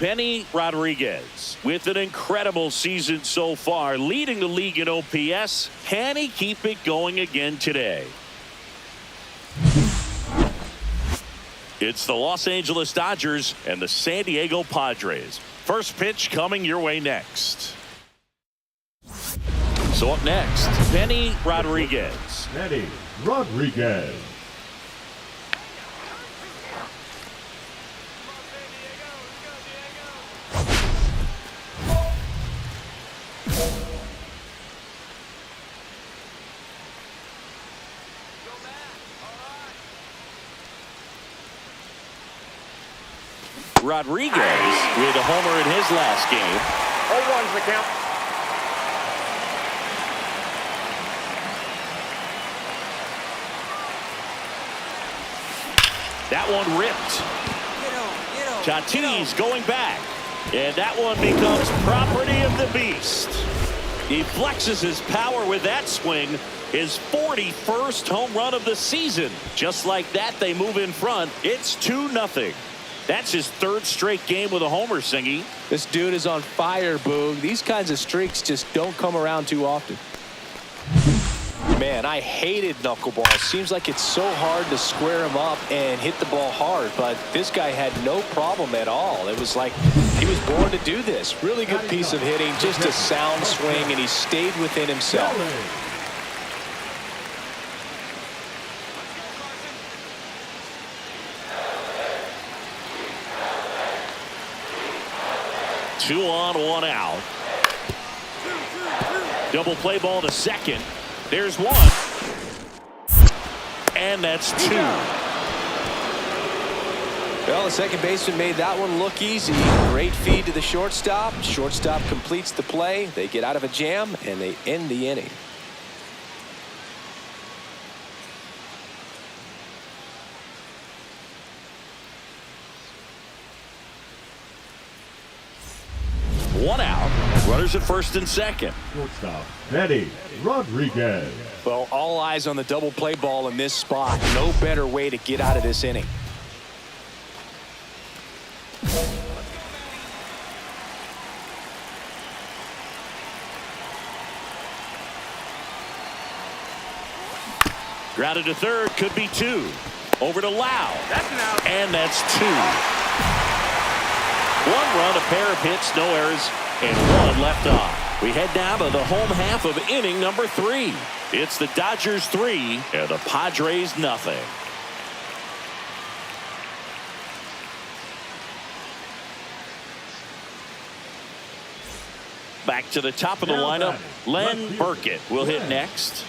Benny Rodriguez with an incredible season so far, leading the league in OPS. Can he keep it going again today? It's the Los Angeles Dodgers and the San Diego Padres. First pitch coming your way next. So up next, Benny Rodriguez. Benny Rodriguez. Rodriguez with a homer in his last game. 0-1's the count. That one ripped. Tatis going back. And that one becomes property of the beast. He flexes his power with that swing. His 41st home run of the season. Just like that, they move in front. It's 2-0. That's his third straight game with a homer, Singy. This dude is on fire, Boog. These kinds of streaks just don't come around too often. Man, I hated knuckleball. Seems like it's so hard to square him up and hit the ball hard, but this guy had no problem at all. It was like he was born to do this. Really good piece of hitting, just a sound swing, and he stayed within himself. 2 on, 1 out. Double play ball to second. There's 1. And that's 2. Well, the second baseman made that one look easy. Great feed to the shortstop. Shortstop completes the play. They get out of a jam, and they end the inning. One out. Runners at first and second. Shortstop, Benny Rodriguez. Well, all eyes on the double play ball in this spot. No better way to get out of this inning. Grounded to third, could be 2. Over to Lau. That's an out. And that's 2. 1 run, a pair of hits, no errors, and 1 left on. We head now to the home half of inning number 3. It's the Dodgers 3 and the Padres nothing. Back to the top of the lineup, Len Burkett will hit next.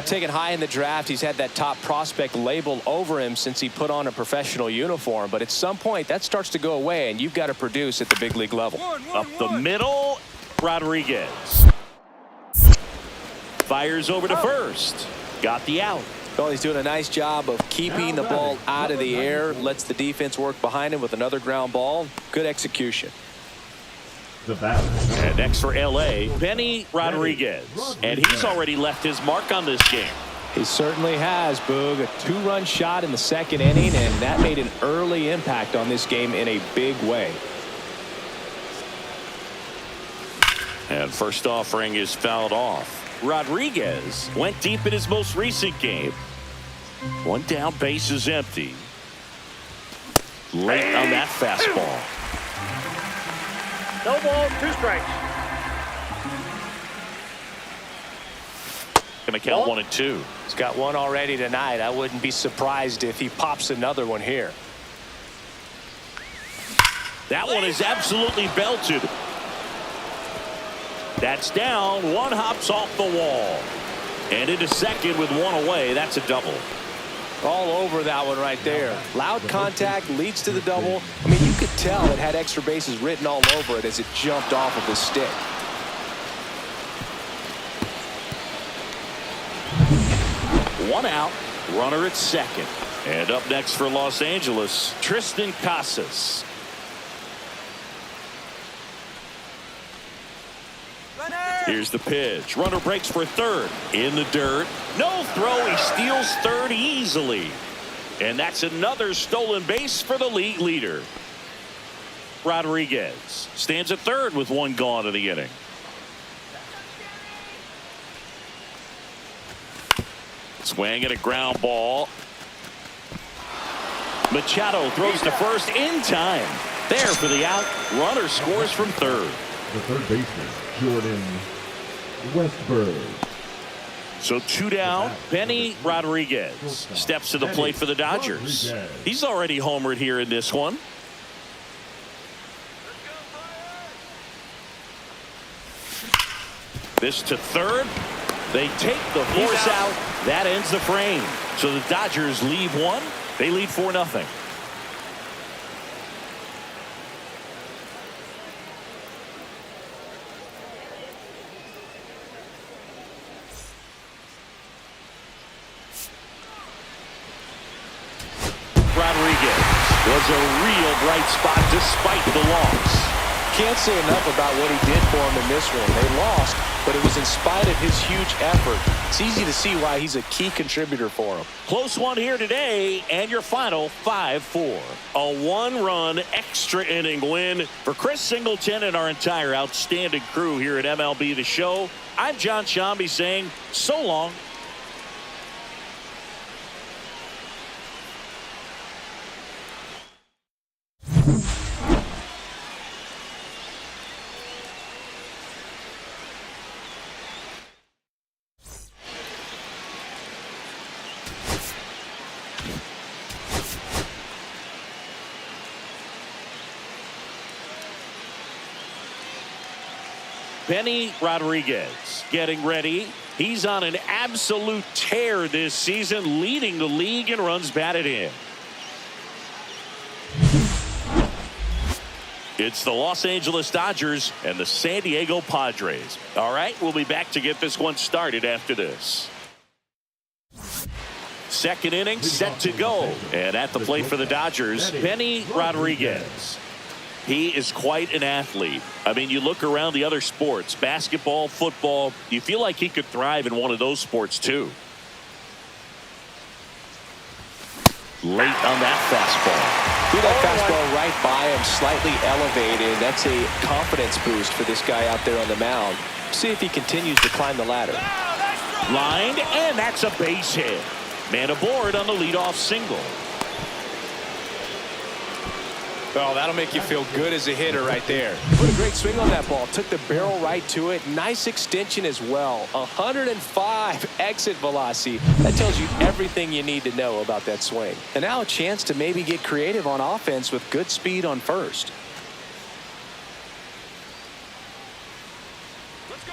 Taken high in the draft, he's had that top prospect label over him since he put on a professional uniform. But at some point, that starts to go away, and you've got to produce at the big league level. Up the middle, Rodriguez. Fires over to first. Got the out. Well, he's doing a nice job of keeping the ball out of the air. Lets the defense work behind him with another ground ball. Good execution. The batter. And next for L.A., Benny Rodriguez. And he's already left his mark on this game. He certainly has, Boog. A 2-run shot in the second inning, and that made an early impact on this game in a big way. And first offering is fouled off. Rodriguez went deep in his most recent game. One down, base is empty. Late on that fastball. No ball, 2 strikes. Gonna count 1 and 2. He's got one already tonight. I wouldn't be surprised if he pops another one here. That one is absolutely belted. That's down. One hops off the wall. And into second with one away. That's a double. All over that one right there. Loud contact leads to the double. I mean, you could tell it had extra bases written all over it as it jumped off of his stick. One out. Runner at second. And up next for Los Angeles, Tristan Casas. Here's the pitch. Runner breaks for third. In the dirt. No throw. He steals third easily. And that's another stolen base for the league leader. Rodriguez stands at third with one gone in the inning. Swing at a ground ball. Machado throws to first in time. There for the out. Runner scores from third. The third baseman, Jordan Westberg. So 2 down. Benny Rodriguez steps to the plate for the Dodgers. He's already homered here in this one. This to third. They take the force out. That ends the frame. So the Dodgers leave one. They lead 4-0. Rodriguez was a real bright spot despite the loss. Can't say enough about what he did for him in this one. They lost, but it was in spite of his huge effort. It's easy to see why he's a key contributor for him. Close one here today, and your final 5-4. A 1-run extra inning win for Chris Singleton and our entire outstanding crew here at MLB The Show. I'm John Shambi saying so long. Benny Rodriguez getting ready. He's on an absolute tear this season, leading the league in runs batted in. It's the Los Angeles Dodgers and the San Diego Padres. All right, we'll be back to get this one started after this. Second inning set to go. And at the plate for the Dodgers, Benny Rodriguez. He is quite an athlete. I mean, you look around the other sports, basketball, football, you feel like he could thrive in one of those sports too. Late on that fastball. Threw that fastball right by him, slightly elevated. That's a confidence boost for this guy out there on the mound. See if he continues to climb the ladder. Lined, and that's a base hit. Man aboard on the leadoff single. Oh, that'll make you feel good as a hitter right there. What a great swing on that ball. Took the barrel right to it. Nice extension as well. 105 exit velocity. That tells you everything you need to know about that swing. And now a chance to maybe get creative on offense with good speed on first. Let's go,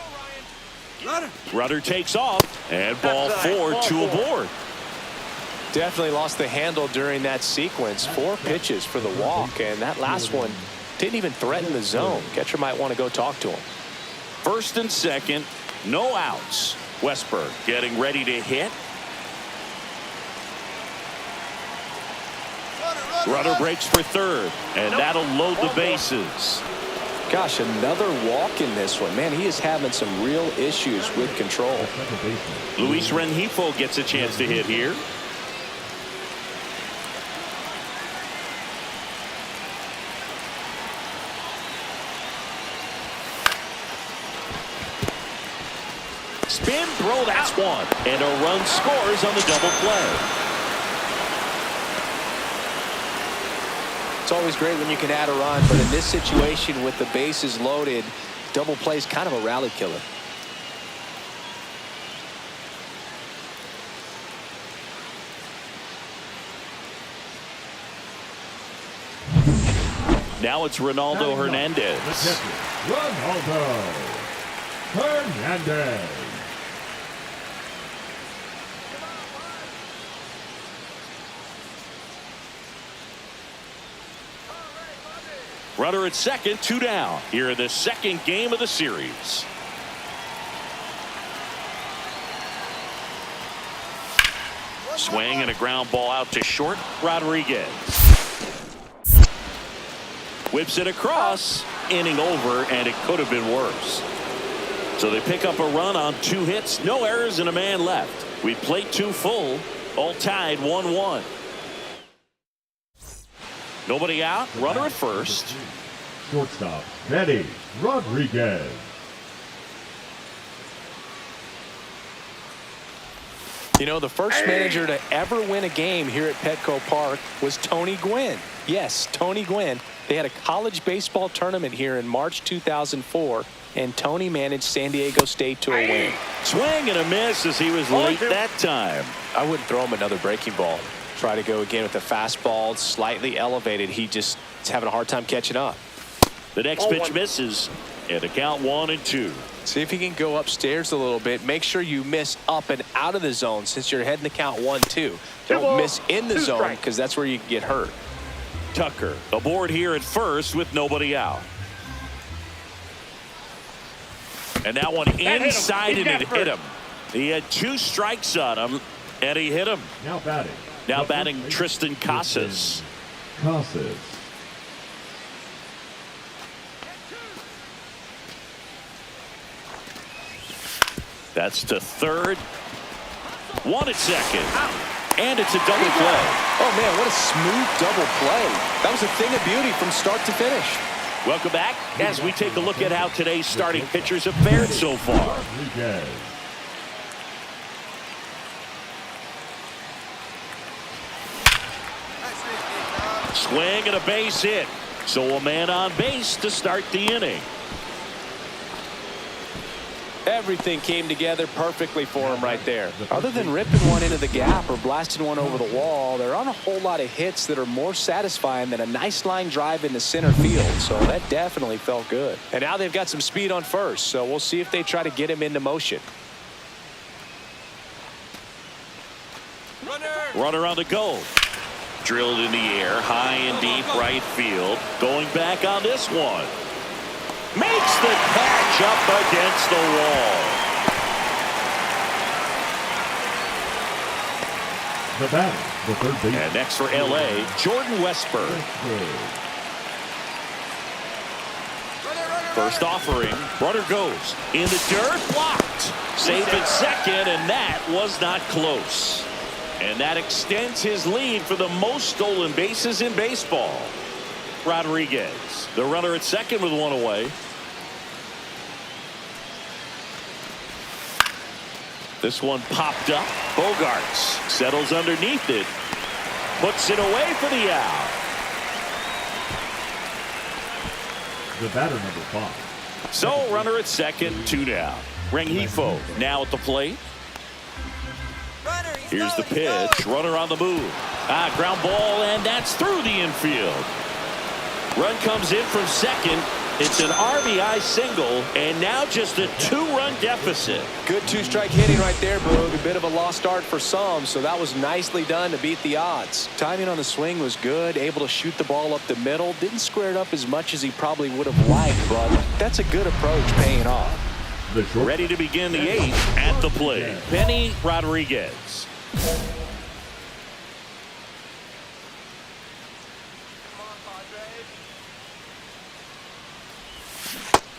Ryan. Rudder takes off, and ball 4, 2 aboard. Definitely lost the handle during that sequence. 4 pitches for the walk, and that last one didn't even threaten the zone. Catcher might want to go talk to him. First and second, no outs. Westberg getting ready to hit. Rudder breaks for third, and that'll load the bases. Gosh, another walk in this one. Man, he is having some real issues with control. Luis Rengifo gets a chance to hit here. Spin throw, that's one. And a run scores on the double play. It's always great when you can add a run, but in this situation with the bases loaded, double play is kind of a rally killer. Now it's Ronaldo Hernandez. Ronaldo Hernandez. Runner at second, 2 down. Here in the second game of the series. Swing and a ground ball out to short. Rodriguez whips it across. Inning over, and it could have been worse. So they pick up a run on 2 hits, no errors, and a man left. We played 2 full, all tied 1-1. Nobody out, runner at first. Shortstop, Eddie Rodriguez. You know, the first manager to ever win a game here at Petco Park was Tony Gwynn. Yes, Tony Gwynn. They had a college baseball tournament here in March 2004, and Tony managed San Diego State to a win. Swing and a miss as he was late that time. I wouldn't throw him another breaking ball. Try to go again with the fastball, slightly elevated. He just is having a hard time catching up. The next pitch misses, and a count 1-2. See if he can go upstairs a little bit. Make sure you miss up and out of the zone since you're heading to count 1-2. Don't miss in the zone because that's where you can get hurt. Tucker aboard here at first with nobody out. And that one inside, and it hit him. He had 2 strikes on him, and he hit him. Now batting Tristan Casas. That's to third. 1 at second. And it's a double play. Oh, man, what a smooth double play. That was a thing of beauty from start to finish. Welcome back as we take a look at how today's starting pitchers have fared so far. Swing and a base hit. So a man on base to start the inning. Everything came together perfectly for him right there. Other than ripping one into the gap or blasting one over the wall, there aren't a whole lot of hits that are more satisfying than a nice line drive into center field. So that definitely felt good. And now they've got some speed on first, so we'll see if they try to get him into motion. Runner on the go. Drilled in the air, high and deep right field. Going back on this one. Makes the catch up against the wall. The batter, the third baseman. And next for L.A., Jordan Westburg. First offering, runner goes in the dirt, blocked. Safe at second, and that was not close. And that extends his lead for the most stolen bases in baseball. Rodriguez, the runner at second with 1 away. This one popped up. Bogarts settles underneath it. Puts it away for the out. The batter, number 5. So runner at second, 2 down. Rengifo now at the plate. Here's the pitch. Runner on the move. Ground ball, and that's through the infield. Run comes in from second. It's an RBI single, and now just a 2-run deficit. Good 2-strike hitting right there, Boog. A bit of a lost start for some, so that was nicely done to beat the odds. Timing on the swing was good, able to shoot the ball up the middle. Didn't square it up as much as he probably would have liked, but that's a good approach paying off. Ready to begin the 8th at the plate. Benny Rodriguez.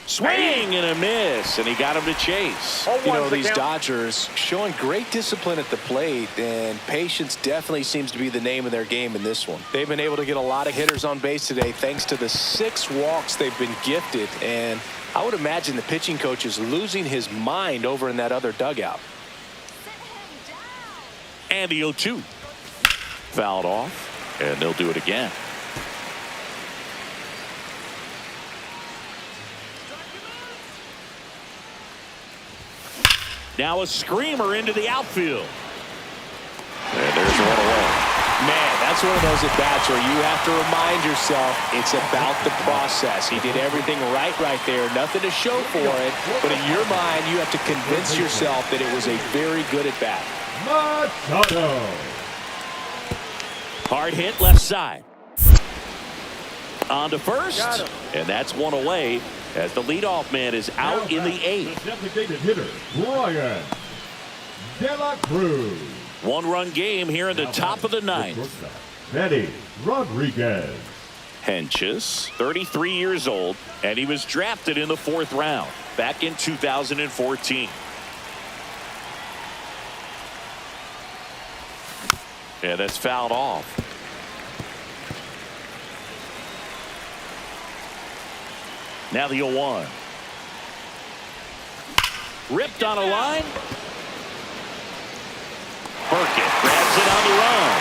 Swing and a miss, and he got him to chase. You know, these Dodgers showing great discipline at the plate, and patience definitely seems to be the name of their game in this one. They've been able to get a lot of hitters on base today thanks to the 6 walks they've been gifted, and I would imagine the pitching coach is losing his mind over in that other dugout. And the 0-2. Fouled off, and they'll do it again. Now a screamer into the outfield. And there's one away. Man, that's one of those at-bats where you have to remind yourself it's about the process. He did everything right there. Nothing to show for it. But in your mind, you have to convince yourself that it was a very good at-bat. Machado. Hard hit left side. On to first. And that's one away as the leadoff man is out in the 8th. The designated hitter, Brian De La Cruz. One-run game here in the top of the 9th. Benny Rodriguez. Henches, 33 years old, and he was drafted in the 4th round back in 2014. Yeah, that's fouled off. Now the 0-1. Ripped on a line. Burkett grabs it on the run.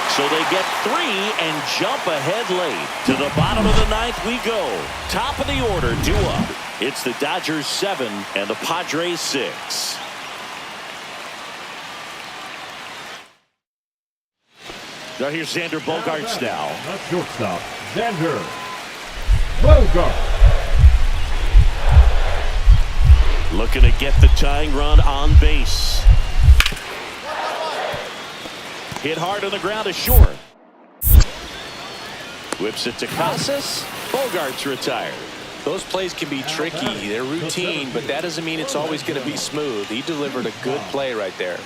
So they get 3 and jump ahead late. To the bottom of the 9th we go. Top of the order due up. It's the Dodgers 7 and the Padres 6. Now here's Xander Bogaerts now. The shortstop, Xander Bogaerts. Looking to get the tying run on base. Hit hard on the ground to short. Whips it to Casas. Bogaerts retired. Those plays can be tricky. They're routine, but that doesn't mean it's always going to be smooth. He delivered a good play right there.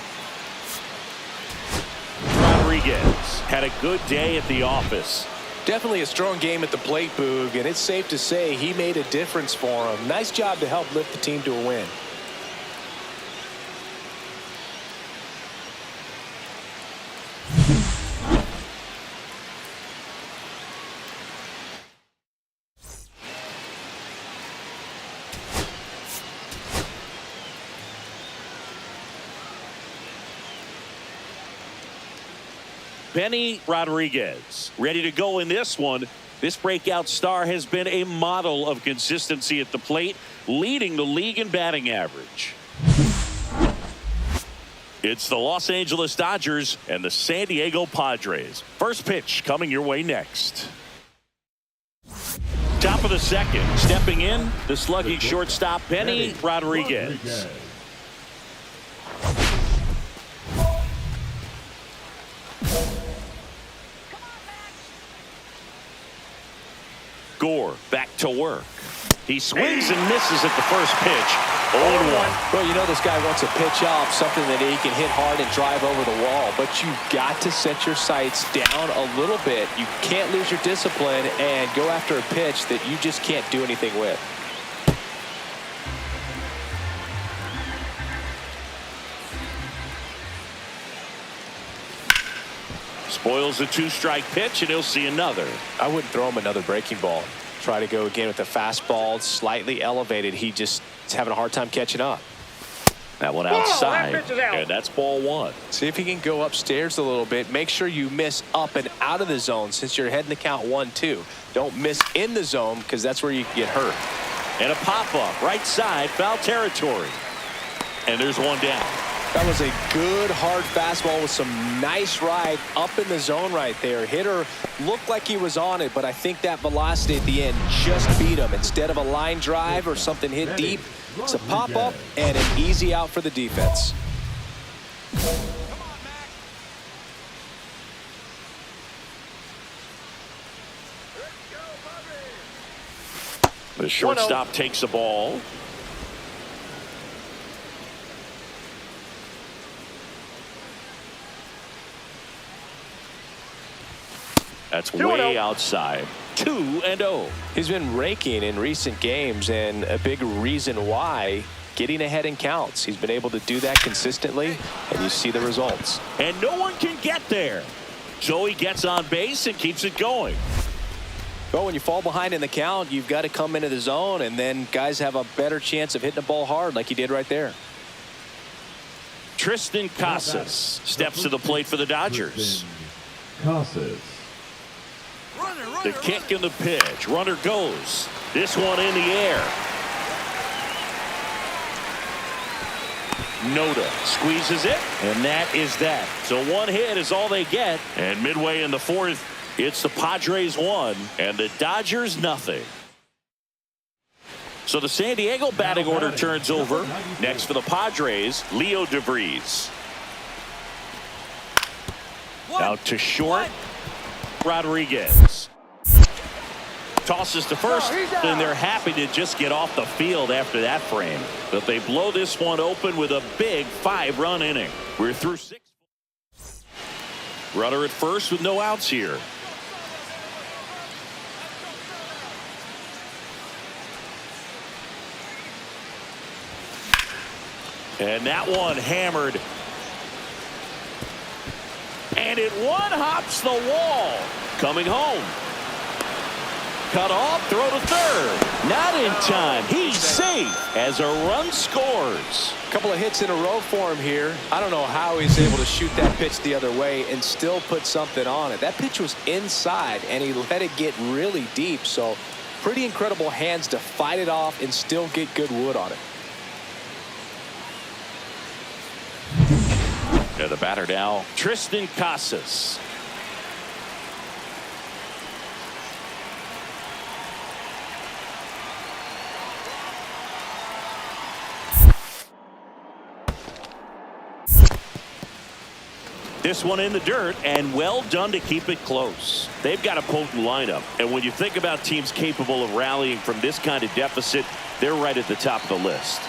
Rodriguez had a good day at the office. Definitely a strong game at the plate, Boog, and it's safe to say he made a difference for him. Nice job to help lift the team to a win. Benny Rodriguez ready to go in this one. This breakout star has been a model of consistency at the plate, leading the league in batting average. It's the Los Angeles Dodgers and the San Diego Padres. First pitch coming your way next. Top of the 2nd, stepping in, the slugging shortstop Benny Rodriguez. Gore back to work. He swings and misses at the first pitch. 0-1. Well, you know this guy wants a pitch off, something that he can hit hard and drive over the wall. But you've got to set your sights down a little bit. You can't lose your discipline and go after a pitch that you just can't do anything with. Spoils a 2-strike pitch, and he'll see another. I wouldn't throw him another breaking ball. Try to go again with the fastball, slightly elevated. He just is having a hard time catching up. That one outside, that pitch is out. and that's ball 1. See if he can go upstairs a little bit. Make sure you miss up and out of the zone since you're heading to count 1-2. Don't miss in the zone because that's where you can get hurt. And a pop-up, right side, foul territory. And there's one down. That was a good hard fastball with some nice ride up in the zone right there. Hitter looked like he was on it, but I think that velocity at the end just beat him. Instead of a line drive or something hit deep, it's a pop-up and an easy out for the defense. The shortstop takes the ball. That's way outside. 2-0. He's been raking in recent games, and a big reason why, getting ahead in counts. He's been able to do that consistently, and you see the results. And no one can get there. So he gets on base and keeps it going. Well, when you fall behind in the count, you've got to come into the zone, and then guys have a better chance of hitting the ball hard like he did right there. Tristan Casas steps to the plate for the Dodgers. Casas. The kick and the pitch. Runner goes. This one in the air. Noda squeezes it, and that is that. So one hit is all they get. And midway in the fourth, it's the Padres 1 and the Dodgers nothing. So the San Diego batting order turns over. Next for the Padres, Leo DeVries. Out to short, Rodriguez. Tosses to first, and they're happy to just get off the field after that frame. But they blow this one open with a big 5-run inning. We're through 6. Runner at first with no outs here. And that one hammered. And it one-hops the wall. Coming home. Cut off, throw to third. Not in time. He's safe as a run scores. A couple of hits in a row for him here. I don't know how he's able to shoot that pitch the other way and still put something on it. That pitch was inside, and he let it get really deep. So pretty incredible hands to fight it off and still get good wood on it. And the batter now, Tristan Casas. This one in the dirt, and well done to keep it close. They've got a potent lineup, and when you think about teams capable of rallying from this kind of deficit, they're right at the top of the list.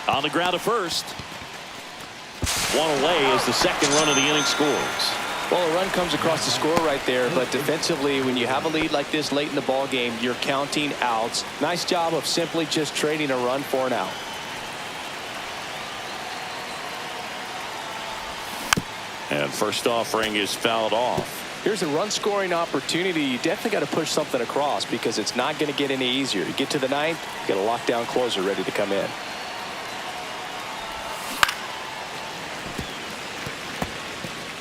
On the ground at first. One away as the second run of the inning scores. Well, a run comes across the score right there, but defensively, when you have a lead like this late in the ball game, you're counting outs. Nice job of simply just trading a run for an out. And first offering is fouled off. Here's a run scoring opportunity. You definitely got to push something across because it's not going to get any easier. You get to the ninth, you got a lockdown closer ready to come in.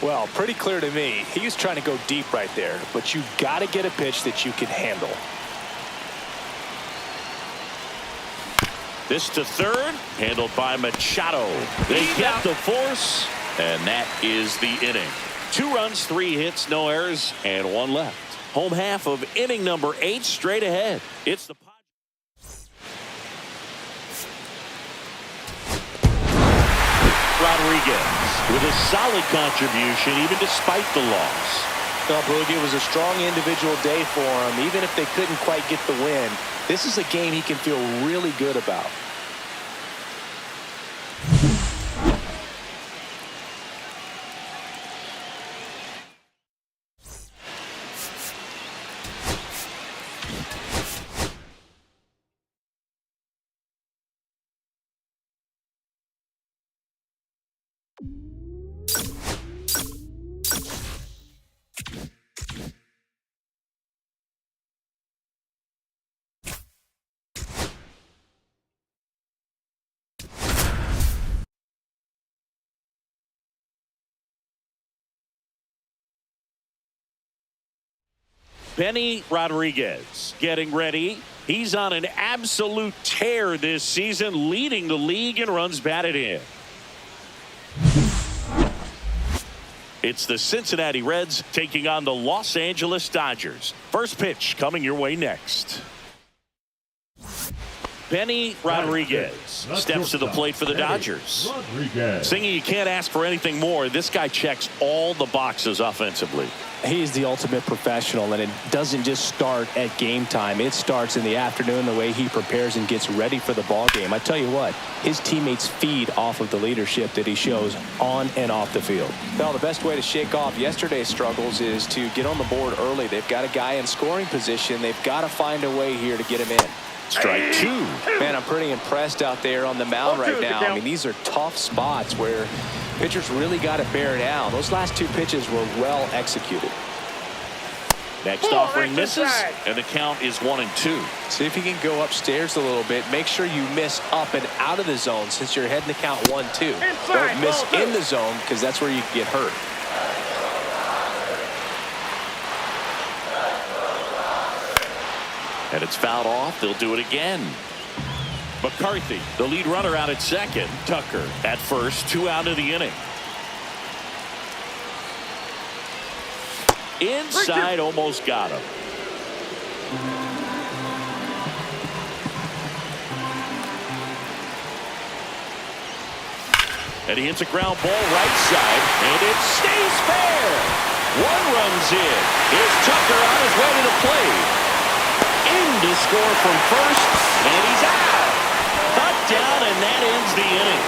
Well, pretty clear to me. He was trying to go deep right there, but you got to get a pitch that you can handle. This to third, handled by Machado. They get the force, and that is the inning. 2 runs, 3 hits, no errors, and 1 left. Home half of inning number 8 straight ahead. It's the Rodriguez with a solid contribution even despite the loss. Well, Boogie, it was a strong individual day for him. Even if they couldn't quite get the win, this is a game he can feel really good about. Benny Rodriguez getting ready. He's on an absolute tear this season, leading the league in runs batted in. It's the Cincinnati Reds taking on the Los Angeles Dodgers. First pitch coming your way next. Benny Rodriguez steps to the plate for the Dodgers. Singing, you can't ask for anything more. This guy checks all the boxes offensively. He's the ultimate professional, and it doesn't just start at game time. It starts in the afternoon, the way he prepares and gets ready for the ball game. I tell you what, his teammates feed off of the leadership that he shows on and off the field. Well, the best way to shake off yesterday's struggles is to get on the board early. They've got a guy in scoring position. They've got to find a way here to get him in. Strike 2. Man, I'm pretty impressed out there on the mound right now. I mean, these are tough spots where pitchers really got to bear down. Those last 2 pitches were well executed. Next offering misses, and the count is 1-2. See if you can go upstairs a little bit. Make sure you miss up and out of the zone since you're heading to count 1-2. Don't miss in the zone because that's where you can get hurt. And it's fouled off. They'll do it again. McCarthy, the lead runner, out at second. Tucker at first, 2 out of the inning. Inside, almost got him. And he hits a ground ball right side, and it stays fair. 1 run's in. Here's Tucker on his way to the plate. In to score from first, and he's out. Cut down, and that ends the inning.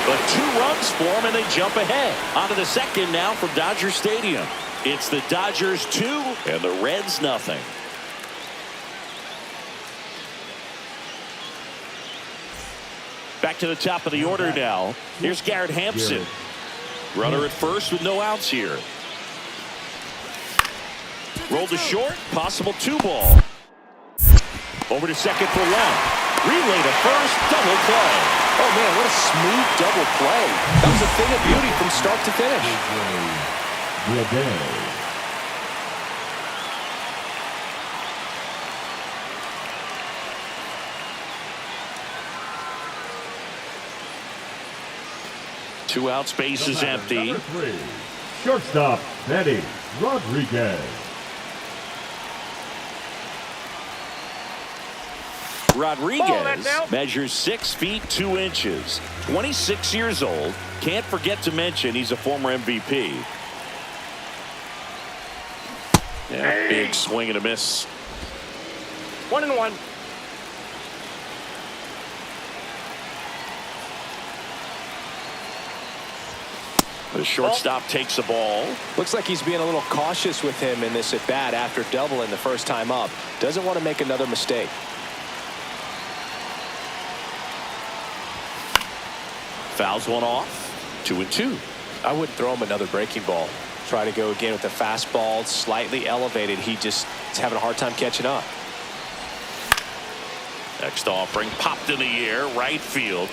But 2 runs for him, and they jump ahead. On to the second now from Dodger Stadium. It's the Dodgers 2 and the Reds nothing. Back to the top of the order now. Here's Garrett Hampson. Runner at first with no outs here. Rolled to short, possible 2 ball. Over to second for 1. Relay to first, double play. Oh man, what a smooth double play. That was a thing of beauty from start to finish. Two outs, base is empty. Shortstop, Eddie Rodriguez. Rodriguez measures 6 feet 2 inches. 26 years old. Can't forget to mention he's a former MVP. Yeah, big swing and a miss. 1-1. The shortstop takes the ball. Looks like he's being a little cautious with him in this at bat after doubling the first time up. Doesn't want to make another mistake. Fouls one off. 2-2. I wouldn't throw him another breaking ball. Try to go again with the fastball, slightly elevated. He just is having a hard time catching up. Next offering popped in the air, right field.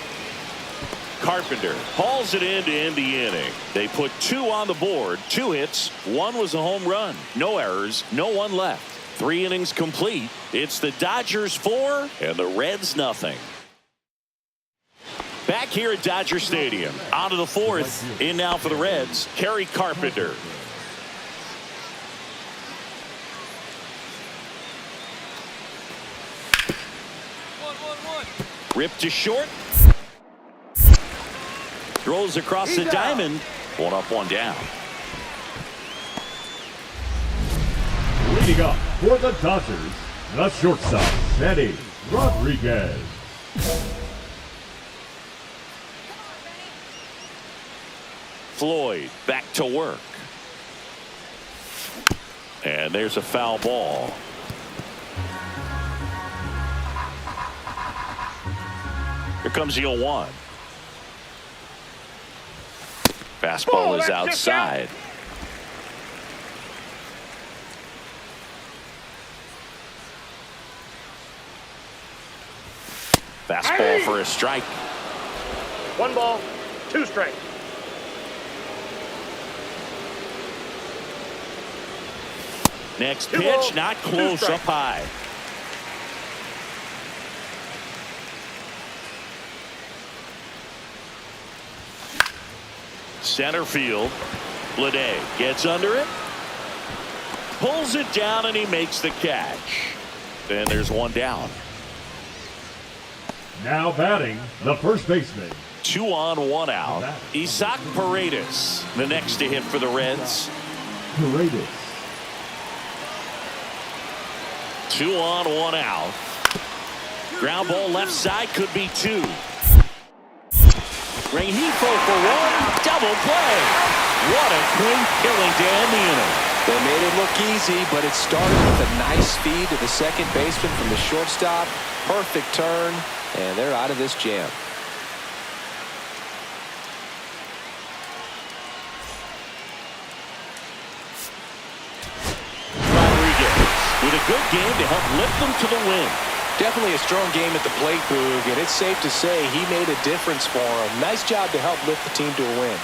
Carpenter hauls it in to end the inning. They put 2 on the board, 2 hits, 1 was a home run. No errors, no one left. 3 innings complete. It's the Dodgers 4 and the Reds nothing. Back here at Dodger Stadium. On to the 4th. In now for the Reds, Kerry Carpenter. Ripped to short. Throws across the diamond. 1 up, 1 down. Leading up for the Dodgers, the shortstop, Eddie Rodriguez. Floyd back to work. And there's a foul ball. Here comes the 0-1. Fastball is outside. Fastball for a strike. 1 ball, 2 strikes. Next pitch, not close, up high. Center field. Bleday gets under it. Pulls it down, and he makes the catch. And there's 1 down. Now batting, the first baseman. 2 on, 1 out. Isaac Paredes, the next to hit for the Reds. Paredes. 2 on, 1 out. Ground ball left side, could be 2. Rengifo for 1, double play. What a quick killing to end the inning. They made it look easy, but it started with a nice feed to the second baseman from the shortstop. Perfect turn, and they're out of this jam. Rodriguez with a good game to help lift them to the win. Definitely a strong game at the plate, Boog, and it's safe to say he made a difference for him. Nice job to help lift the team to a win.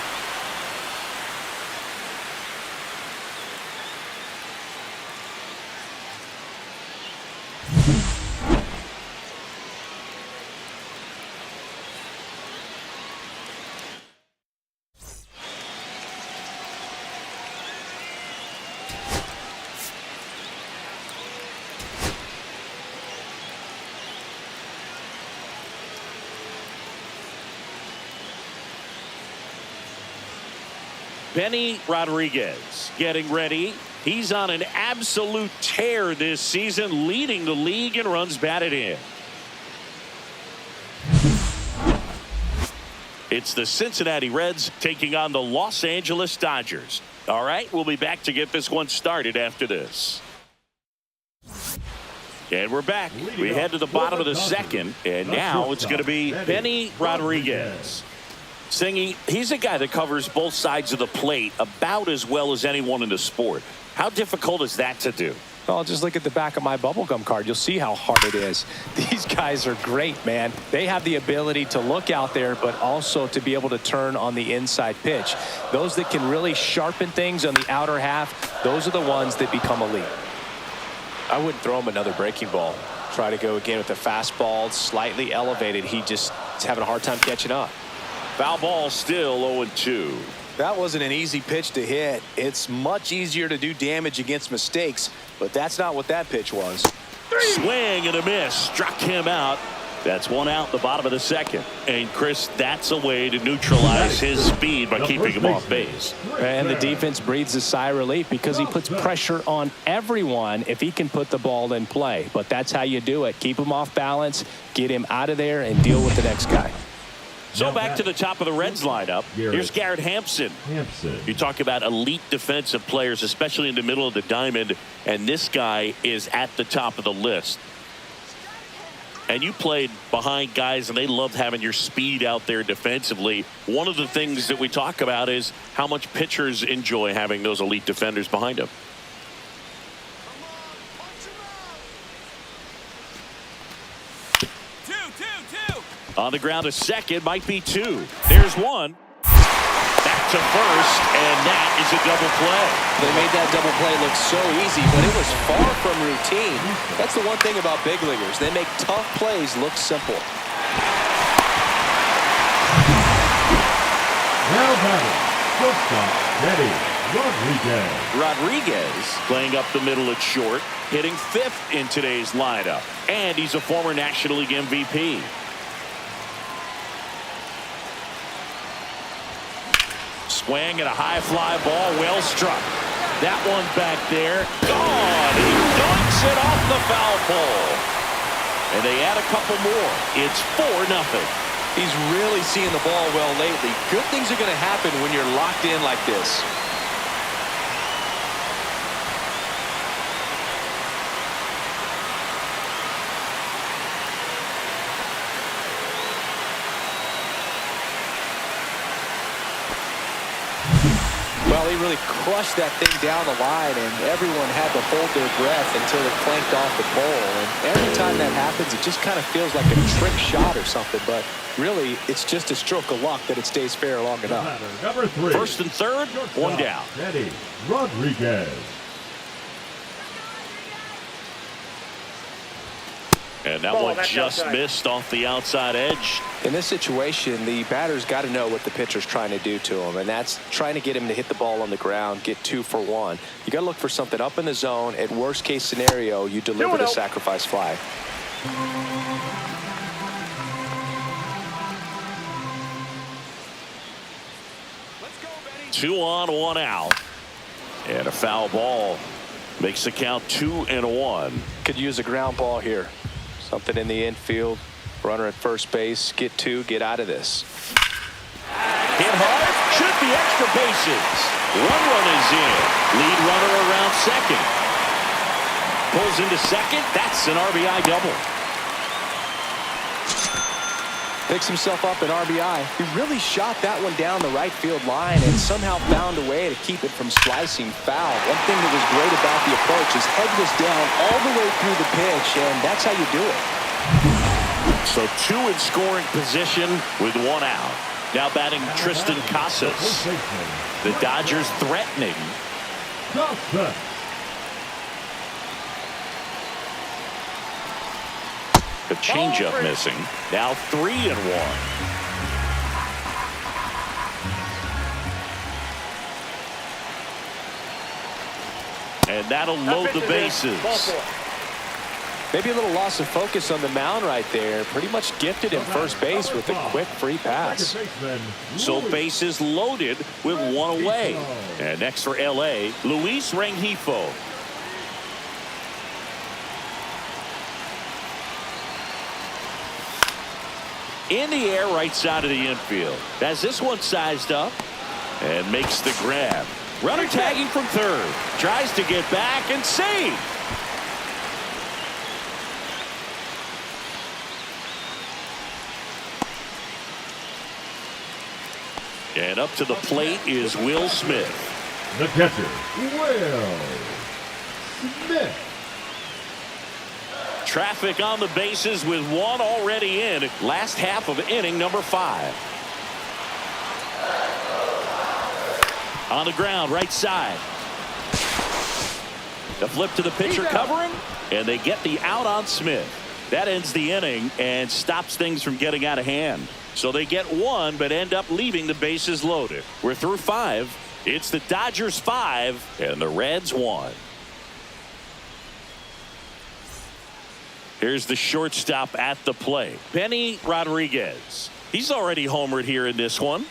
Benny Rodriguez getting ready. He's on an absolute tear this season, leading the league in runs batted in. It's the Cincinnati Reds taking on the Los Angeles Dodgers. All right, we'll be back to get this one started after this. And we're back. We head to the bottom of the second, and now it's going to be Benny Rodriguez. Singy, he's a guy that covers both sides of the plate about as well as anyone in the sport. How difficult is that to do? Well, just look at the back of my bubblegum card. You'll see how hard it is. These guys are great, man. They have the ability to look out there, but also to be able to turn on the inside pitch. Those that can really sharpen things on the outer half, those are the ones that become elite. I wouldn't throw him another breaking ball. Try to go again with the fastball, slightly elevated. He just is having a hard time catching up. Foul ball, still 0-2. That wasn't an easy pitch to hit. It's much easier to do damage against mistakes, but that's not what that pitch was. Swing and a miss. Struck him out. That's one out in the bottom of the second. And, Chris, that's a way to neutralize his speed by keeping him off base. And the defense breathes a sigh of relief because he puts pressure on everyone if he can put the ball in play. But that's how you do it. Keep him off balance, get him out of there, and deal with the next guy. So back to the top of the Reds lineup. Here's Garrett Hampson. You talk about elite defensive players, especially in the middle of the diamond, and this guy is at the top of the list. And you played behind guys, and they loved having your speed out there defensively. One of the things that we talk about is how much pitchers enjoy having those elite defenders behind them. On the ground to second, might be two. There's one. Back to first, and that is a double play. They made that double play look so easy, but it was far from routine. That's the one thing about big leaguers. They make tough plays look simple. Now batting, shortstop, Benny Rodriguez. Rodriguez playing up the middle at short, hitting fifth in today's lineup. And he's a former National League MVP. Swing and a high fly ball, well struck. That one back there, gone. He dunks it off the foul pole. And they add a couple more. It's 4-0. He's really seeing the ball well lately. Good things are going to happen when you're locked in like this. Well, he really crushed that thing down the line, and everyone had to hold their breath until it clanked off the pole. And every time that happens, it just kind of feels like a trick shot or something. But really, it's just a stroke of luck that it stays fair long enough. Number 3. First and third, one down. Benny Rodriguez. And that one just missed off the outside edge. In this situation, the batter's got to know what the pitcher's trying to do to him, and that's trying to get him to hit the ball on the ground, get 2 for 1. You got to look for something up in the zone. At worst case scenario, you deliver the sacrifice fly. Two on, one out. And a foul ball makes the count 2-1. Could use a ground ball here. Something in the infield. Runner at first base. Get 2. Get out of this. Hit hard. Should be extra bases. Run is in. Lead runner around second. Pulls into second. That's an RBI double. Picks himself up an RBI. He really shot that one down the right field line and somehow found a way to keep it from splicing foul. One thing that was great about the approach, his head was down all the way through the pitch, and that's how you do it. So 2 in scoring position with 1 out. Now batting Tristan Casas. The Dodgers threatening. The changeup missing. Now 3-1. And that'll load the bases. Maybe a little loss of focus on the mound right there. Pretty much gifted him first base with a quick free pass. So bases loaded with one away. And next for LA, Luis Rengifo. In the air, right side of the infield. Has this one sized up and makes the grab. Runner tagging from third. Tries to get back and save. And up to the plate is Will Smith. The catcher, Will Smith. Traffic on the bases with one already in. Last half of inning number 5. On the ground, right side. The flip to the pitcher covering, and they get the out on Smith. That ends the inning and stops things from getting out of hand. So they get one, but end up leaving the bases loaded. We're through 5. It's the Dodgers 5 and the Reds 1. Here's the shortstop at the plate, Benny Rodriguez. He's already homered here in this one.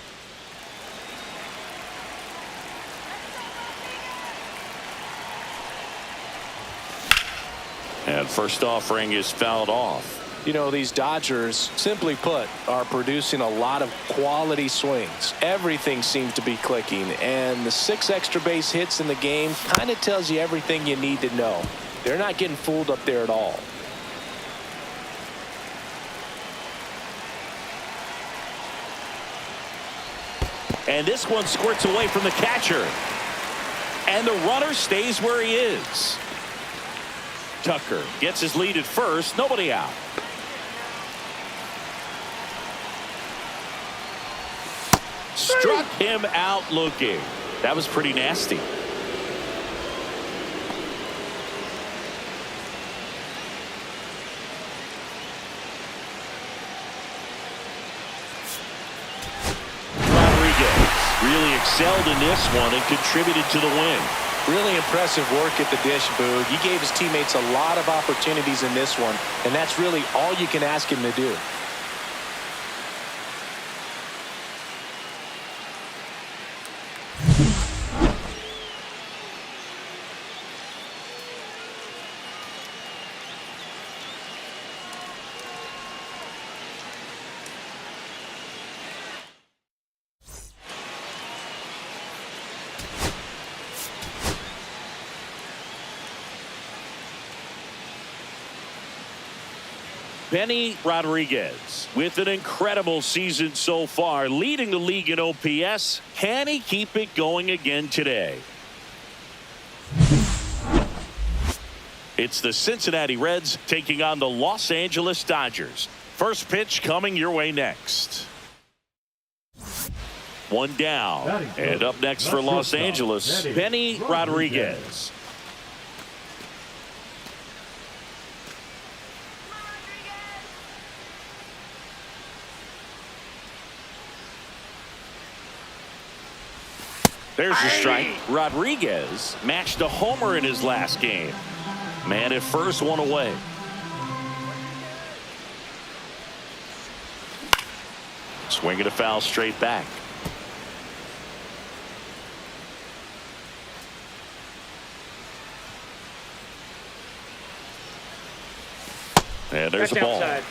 And first offering is fouled off. You know, these Dodgers, simply put, are producing a lot of quality swings. Everything seems to be clicking, and the 6 extra base hits in the game kind of tells you everything you need to know. They're not getting fooled up there at all. And this one squirts away from the catcher. And the runner stays where he is. Tucker gets his lead at first. Nobody out. Struck him out looking. That was pretty nasty. Really excelled in this one and contributed to the win. Really impressive work at the dish, Boog. He gave his teammates a lot of opportunities in this one, and that's really all you can ask him to do. Benny Rodriguez with an incredible season so far, leading the league in OPS. Can he keep it going again today? It's the Cincinnati Reds taking on the Los Angeles Dodgers. First pitch coming your way next. One down. And up next for Los Angeles, Benny Rodriguez. There's the strike. Rodriguez matched a homer in his last game. Man at first, one away. Swing and a foul straight back. And there's the ball. Outside.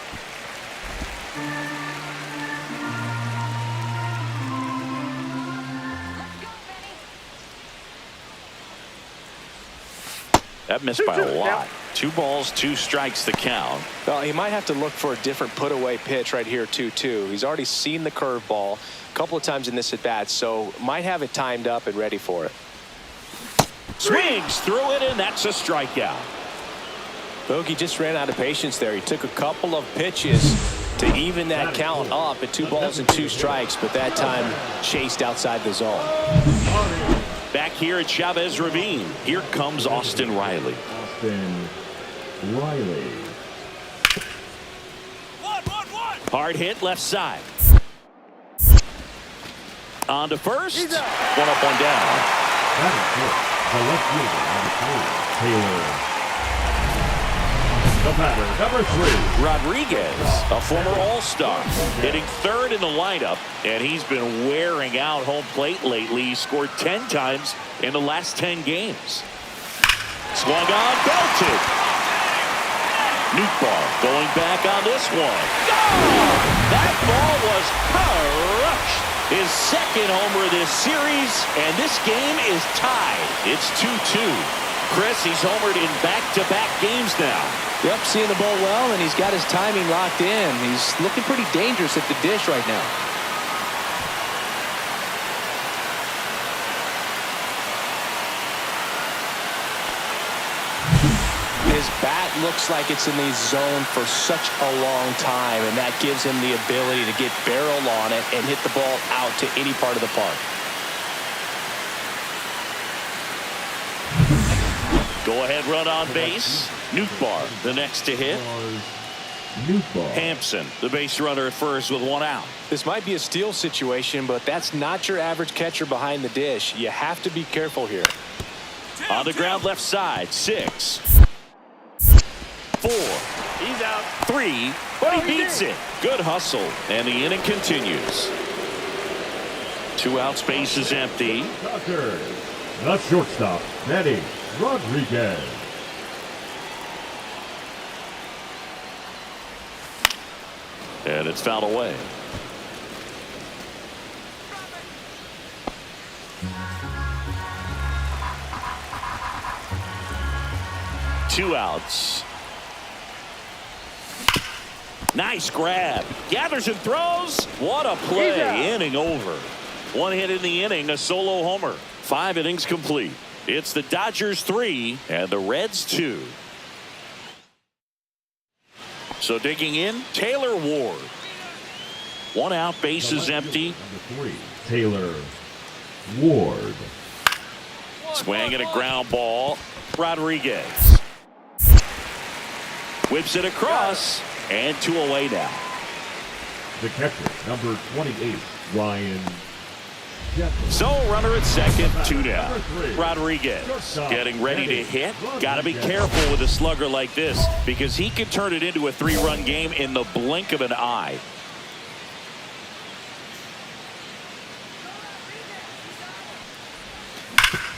That missed by a lot. 2 balls, 2 strikes to count. Well, he might have to look for a different put-away pitch right here, 2-2. He's already seen the curveball a couple of times in this at-bat, so might have it timed up and ready for it. Swings through it, and that's a strikeout. Bogey just ran out of patience there. He took a couple of pitches to even that count up at 2 balls and 2 strikes, but that time chased outside the zone. Back here at Chavez Ravine, here comes Austin Riley. Austin Riley. Hard hit left side. On to first. One up, one down. That is it. The left fielder on the field, Taylor The batter, number 3. Rodriguez, a former All-Star, hitting third in the lineup, and he's been wearing out home plate lately. He scored 10 times in the last 10 games. Swung on, belted. Nootbaar going back on this one. Gone! That ball was crushed. His second homer this series, and this game is tied. It's 2-2. Chris, he's homered in back-to-back games now. Yep, seeing the ball well, and he's got his timing locked in. He's looking pretty dangerous at the dish right now. His bat looks like it's in the zone for such a long time, and that gives him the ability to get barrel on it and hit the ball out to any part of the park. Go-ahead run on base. Nootbaar, the next to hit. Nootbaar. Hampson, the base runner at first with one out. This might be a steal situation, but that's not your average catcher behind the dish. You have to be careful here. On the ground left side, 6. 4. He's out. 3, but he beats it. Good hustle, and the inning continues. 2 outs, base is empty. Tucker. The shortstop, Manny Rodriguez. And it's fouled away. Two outs. Nice grab. Gathers and throws. What a play. Inning over. One hit in the inning, a solo homer. 5 innings complete. It's the Dodgers 3 and the Reds 2. So digging in, Taylor Ward. 1 out, base is empty. Number 3, Taylor Ward. Swing and a ground ball. Rodriguez. Whips it across, and 2 away now. The catcher, number 28, Ryan Jeffers. So runner at second, 2 down. Rodriguez getting ready to hit. Got to be careful with a slugger like this because he can turn it into a 3-run game in the blink of an eye.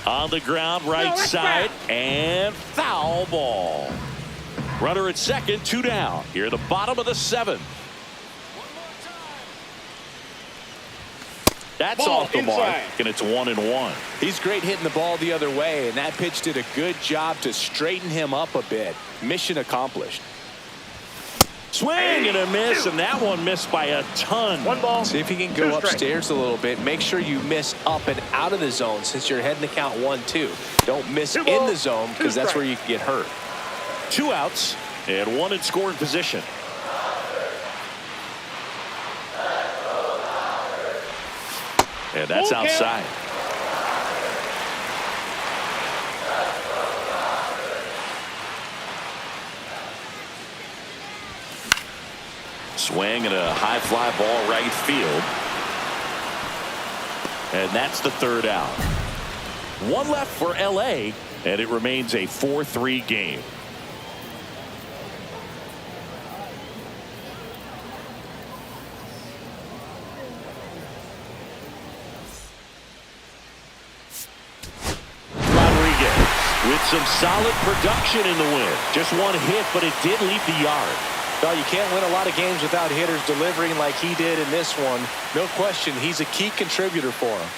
On the ground, right side, and foul ball. Runner at second, 2 down. Here at the bottom of the 7th. That's Ball off the inside. mark, and it's 1-1. He's great hitting the ball the other way, and that pitch did a good job to straighten him up a bit. Mission accomplished. Swing and a miss, and that one missed by a ton. 1 ball. See if he can 2 go strikes. upstairs a little bit. Make sure you miss up and out of the zone since you're heading to count 1-2. Don't miss 2 in balls, the zone 2 because that's where strikes. you can get hurt. 2 outs and 1 in scoring position. And that's Full count. outside. Swing and a high fly ball right field. And that's the 3rd out. 1 left for LA, and it remains a 4-3 game. With some solid production in the win. Just 1 hit, but it did leave the yard. Well, you can't win a lot of games without hitters delivering like he did in this one. No question, he's a key contributor for him.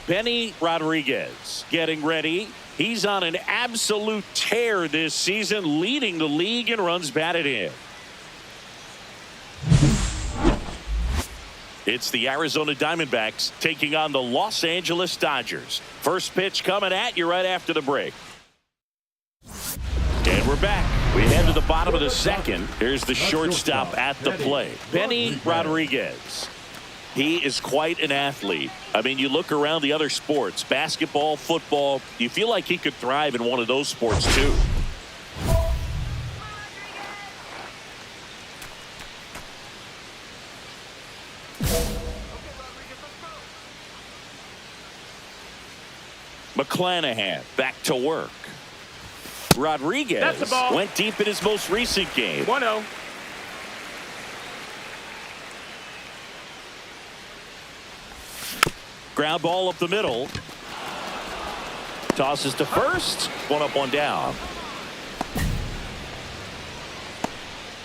Benny Rodriguez getting ready. He's on an absolute tear this season, leading the league in runs batted in. It's the Arizona Diamondbacks taking on the Los Angeles Dodgers. First pitch coming at you right after the break. And we're back. We head to the bottom of the second. Here's the shortstop at the plate, Benny Rodriguez. He is quite an athlete. I mean, you look around the other sports, basketball, football, you feel like he could thrive in one of those sports too. McClanahan back to work. Rodriguez That's the ball. went deep in his most recent game. 1-0. Ground ball up the middle. Tosses to first. One up, one down.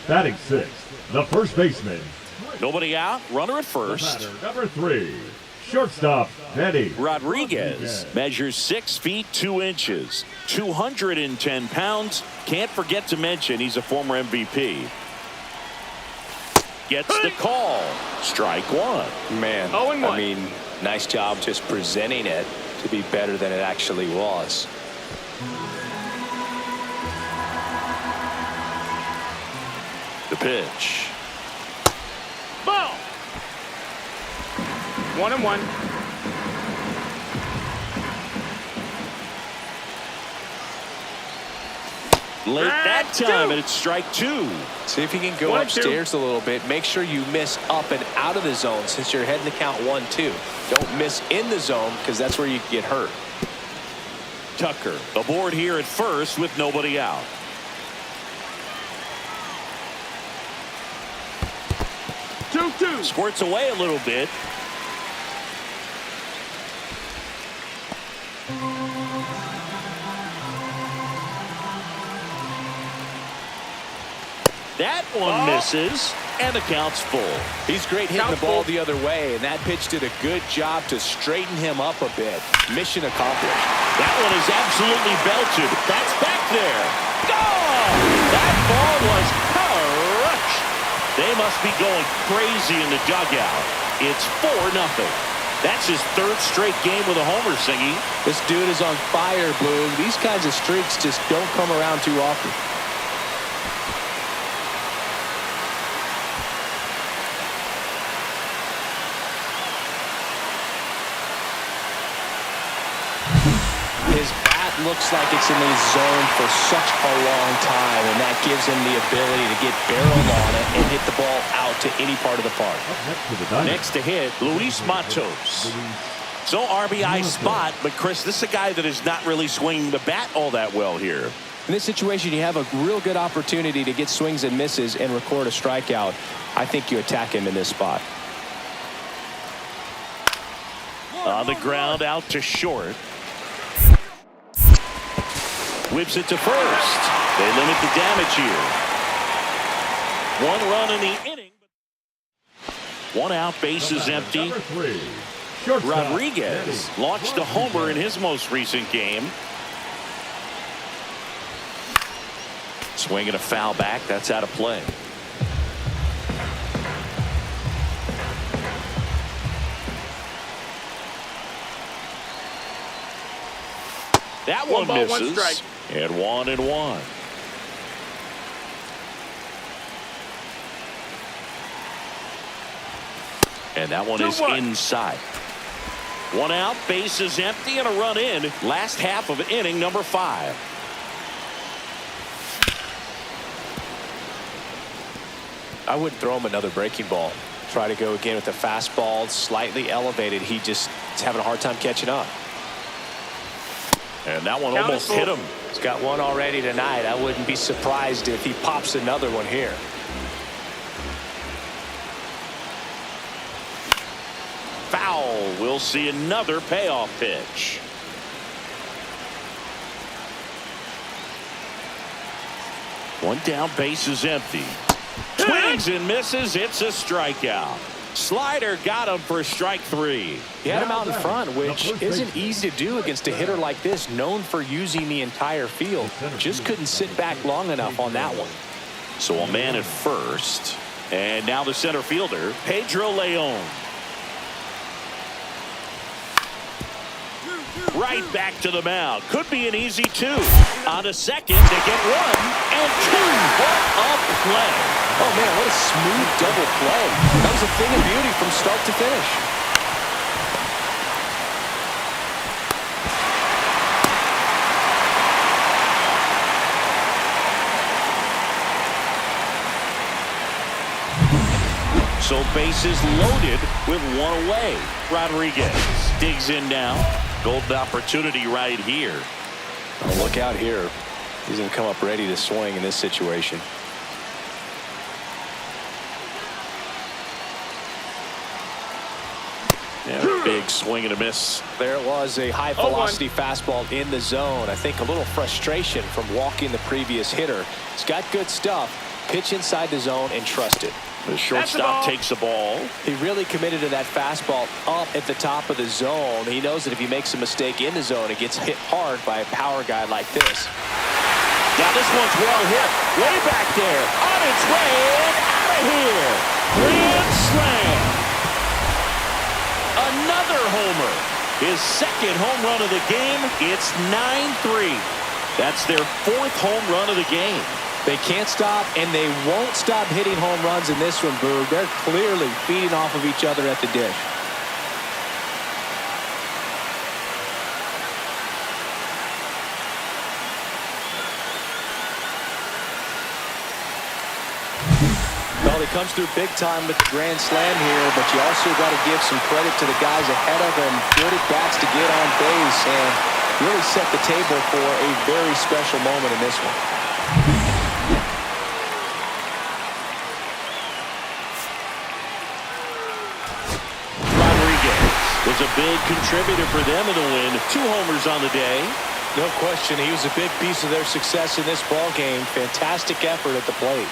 Batting sixth, the first baseman. Nobody out. Runner at first. Batter number 3, shortstop Benny Rodriguez measures 6 feet 2 inches, 210 pounds. Can't forget to mention he's a former MVP. Gets the call. Strike one. Man, 0-1. I mean, nice job just presenting it to be better than it actually was. The pitch. Ball. 1-1. Late that time, and it's strike two. See if you can go 1-2. upstairs a little bit. Make sure you miss up and out of the zone since you're heading to count 1-2. Don't miss in the zone because that's where you can get hurt. Tucker aboard here at first with nobody out. Two. Squirts away a little bit. That one misses, and the count's full. He's great hitting the Count ball full. the other way, and that pitch did a good job to straighten him up a bit. Mission accomplished. That one is absolutely belted. That's back there. Gone! That ball was crushed. They must be going crazy in the dugout. It's 4-0. That's his third straight game with a homer, Singy. This dude is on fire, Boog. These kinds of streaks just don't come around too often. His bat looks like it's in the zone for such a long time, and that gives him the ability to get barreled on it and hit the ball out to any part of the park. Next to hit, Luis Matos. So RBI spot, but Chris, this is a guy that is not really swinging the bat all that well here. In this situation, you have a real good opportunity to get swings and misses and record a strikeout. I think you attack him in this spot. On the ground, out to short. Whips it to first. They limit the damage here. 1 run in the inning. 1 out, bases empty. Number 3, shortstop Rodriguez Benny launched a homer in his most recent game. Swinging a foul back. That's out of play. That one ball, one misses. strike. And 1-1. And that one is 2-1. inside. 1 out, bases empty, and a run in. Last half of inning number 5. I wouldn't throw him another breaking ball. Try to go again with the fastball, slightly elevated. He just is having a hard time catching up. And that one Count almost is hit full. him. He's got one already tonight. I wouldn't be surprised if he pops another one here. Foul. We'll see another payoff pitch. One down, base is empty. Swings and misses. It's a strikeout. Slider got him for strike 3. He had him out in front, which isn't easy to do against a hitter like this, known for using the entire field. Just couldn't sit back long enough on that one. So a man at first. And now the center fielder, Pedro Leon. Right back to the mound. Could be an easy 2. On to second to get 1 and 2. What a play. Oh, man, what a smooth double play. That was a thing of beauty from start to finish. So bases loaded with 1 away. Rodriguez digs in now. Golden opportunity right here. Oh, look out here. He's going to come up ready to swing in this situation. Yeah, big swing and a miss. There was a high velocity fastball in the zone. I think a little frustration from walking the previous hitter. He's got good stuff. Pitch inside the zone and trust it. The shortstop takes the ball. He really committed to that fastball up at the top of the zone. He knows that if he makes a mistake in the zone, it gets hit hard by a power guy like this. Now this one's well hit. Way back there. On its way and out of here. Grand slam. Another homer. His second home run of the game. It's 9-3. That's their 4th home run of the game. They can't stop, and they won't stop hitting home runs in this one, Boog. They're clearly feeding off of each other at the dish. Well, he comes through big time with the grand slam here, but you also got to give some credit to the guys ahead of him. Good at bats to get on base and really set the table for a very special moment in this one. Was a big contributor for them in the win. 2 homers on the day. No question, he was a big piece of their success in this ball game. Fantastic effort at the plate.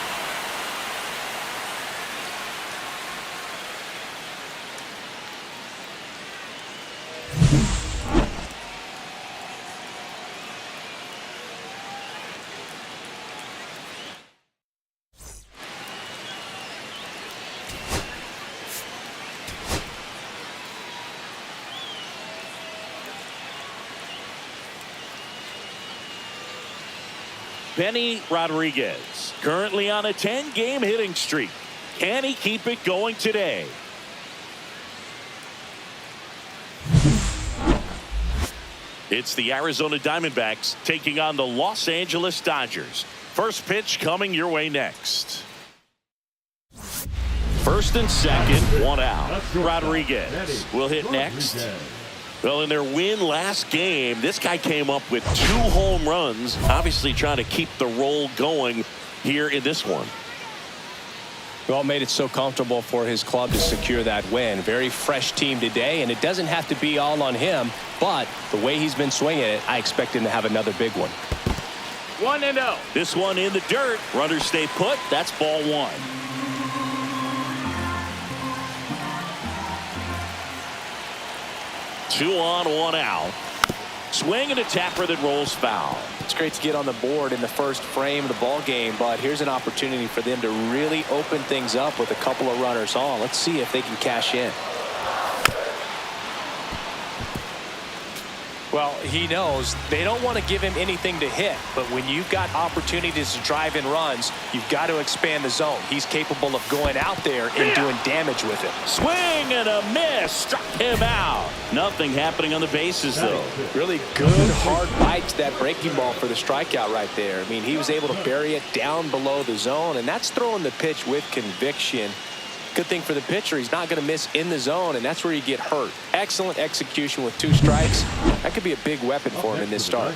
Benny Rodriguez, currently on a 10-game hitting streak. Can he keep it going today? It's the Arizona Diamondbacks taking on the Los Angeles Dodgers. First pitch coming your way next. First and second, 1 out. Rodriguez will hit next. Well, in their win last game, this guy came up with 2 home runs, obviously trying to keep the roll going here in this one. Well, made it so comfortable for his club to secure that win. Very fresh team today, and it doesn't have to be all on him, but the way he's been swinging it, I expect him to have another big one. 1-0. This one in the dirt. Runners stay put. That's ball 1. Two on, 1 out. Swing and a tapper that rolls foul. It's great to get on the board in the first frame of the ball game, but here's an opportunity for them to really open things up with a couple of runners on. Let's see if they can cash in. Well, he knows they don't want to give him anything to hit, but when you've got opportunities to drive in runs, you've got to expand the zone. He's capable of going out there and doing damage with it. Swing and a miss. Struck him out. Nothing happening on the bases, though. Really good, hard bite to that breaking ball for the strikeout right there. I mean, he was able to bury it down below the zone, and that's throwing the pitch with conviction. Good thing for the pitcher, he's not going to miss in the zone, and that's where you get hurt. Excellent execution with 2 strikes. That could be a big weapon for him in this start.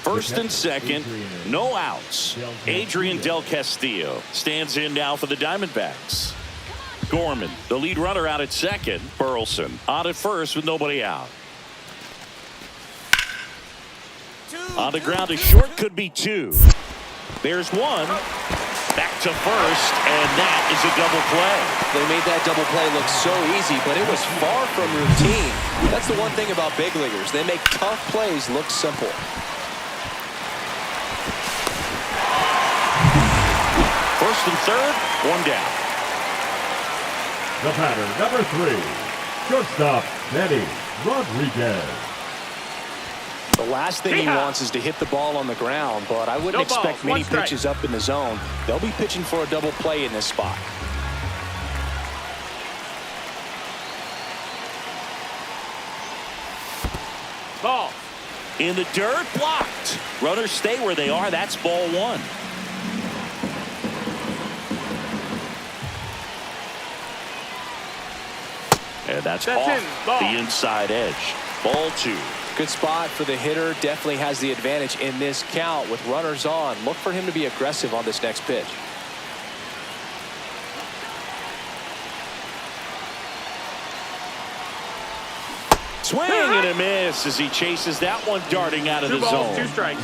First and second, no outs. Adrian Del Castillo stands in now for the Diamondbacks. Gorman, the lead runner, out at second. Burleson on at first with nobody out. On the ground, a short, could be 2. There's 1. Back to first, and that is a double play. They made that double play look so easy, but it was far from routine. That's the one thing about big leaguers. They make tough plays look simple. First and third, one down. The batter, number 3, shortstop, Benny Rodriguez. The last thing he wants is to hit the ball on the ground, but I wouldn't expect many pitches up in the zone. They'll be pitching for a double play in this spot. Ball. In the dirt, blocked. Runners stay where they are. That's ball one. And that's off the inside edge. Ball two. Good spot for the hitter. Definitely has the advantage in this count with runners on. Look for him to be aggressive on this next pitch. Swing and a miss as he chases that one darting out of the zone. 2 strikes.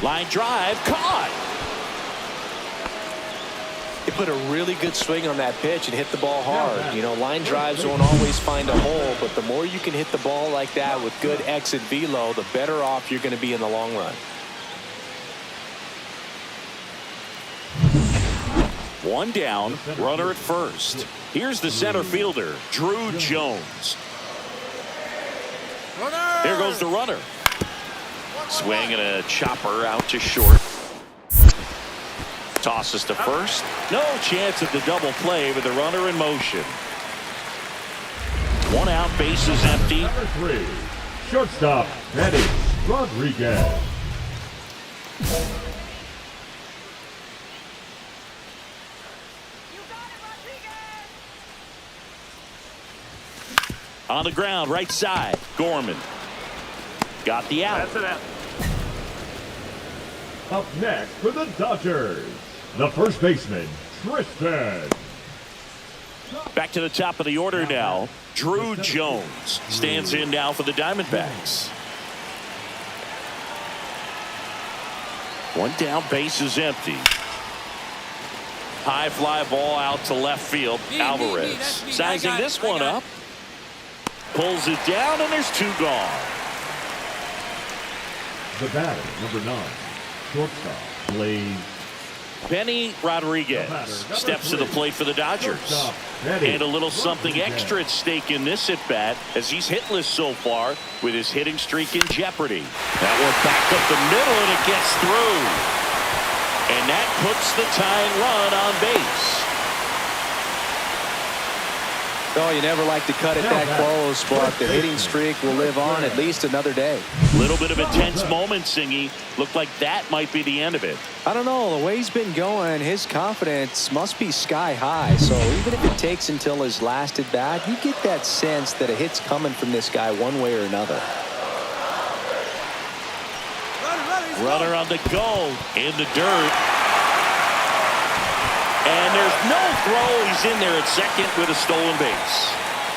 Line drive, caught. He put a really good swing on that pitch and hit the ball hard. You know, line drives won't always find a hole, but the more you can hit the ball like that with good exit velo, the better off you're going to be in the long run. One down, runner at first. Here's the center fielder, Drew Jones. Here goes the runner. Swing and a chopper out to short. Tosses to first. No chance of the double play with the runner in motion. One out, bases empty. Number 3, shortstop, Benny Rodriguez. On the ground, right side, Gorman. Got the out. That's an out. Up next for the Dodgers, the first baseman, Tristan. Back to the top of the order now. Drew Jones stands in now for the Diamondbacks. One down, base is empty. High fly ball out to left field. Alvarez sizing this one up. Pulls it down, and there's 2 gone. The batter, number 9, shortstop, Blaze. Benny Rodriguez steps to the plate for the Dodgers. And a little something extra at stake in this at-bat as he's hitless so far with his hitting streak in jeopardy. That one back up the middle, and it gets through. And that puts the tying run on base. Oh, you never like to cut it that close, but the hitting streak will live on at least another day. Little bit of a tense moment, Singy. Looked like that might be the end of it. I don't know. The way he's been going, his confidence must be sky high. So even if it takes until his last at bat, you get that sense that a hit's coming from this guy one way or another. Runner on the go in the dirt. And there's no throw. He's in there at second with a stolen base.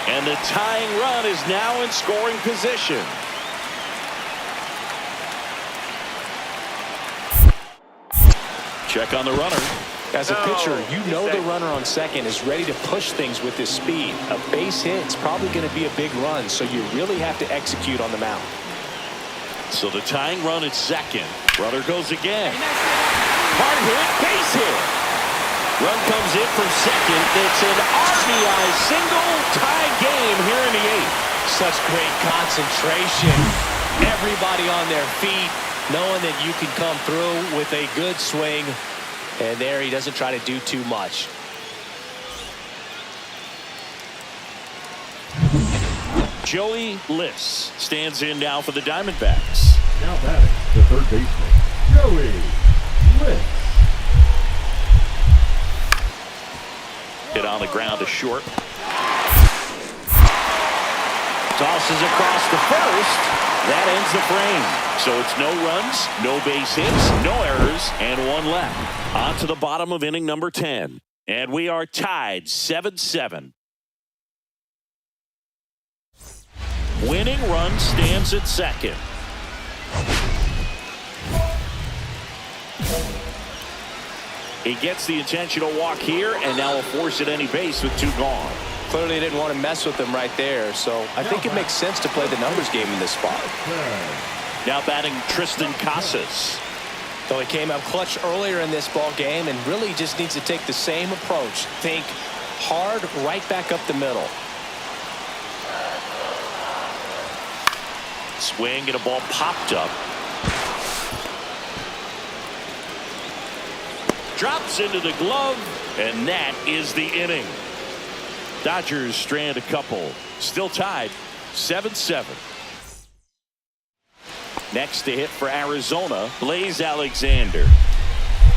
And the tying run is now in scoring position. Check on the runner. As a pitcher, you know the runner on second is ready to push things with his speed. A base hit is probably going to be a big run, so you really have to execute on the mound. So the tying run at second. Runner goes again. Hard hit, base hit. Run comes in from second. It's an RBI single, tie game here in the 8th. Such great concentration. Everybody on their feet, knowing that you can come through with a good swing. And there he doesn't try to do too much. Joey Liss stands in now for the Diamondbacks. Now batting, the third baseman, Joey Liss. Hit on the ground to short. Tosses across the first. That ends the frame. So it's no runs, no base hits, no errors, and 1 left. On to the bottom of inning number 10. And we are tied 7-7. Winning run stands at second. He gets the intentional walk here, and now will force at any base with 2 gone. Clearly didn't want to mess with him right there, so I think it makes sense to play the numbers game in this spot. Now batting Tristan Casas. Though he came out clutch earlier in this ball game and really just needs to take the same approach. Think hard right back up the middle. Swing and a ball popped up. Drops into the glove, and that is the inning. Dodgers strand a couple. Still tied 7-7. Next to hit for Arizona, Blaze Alexander.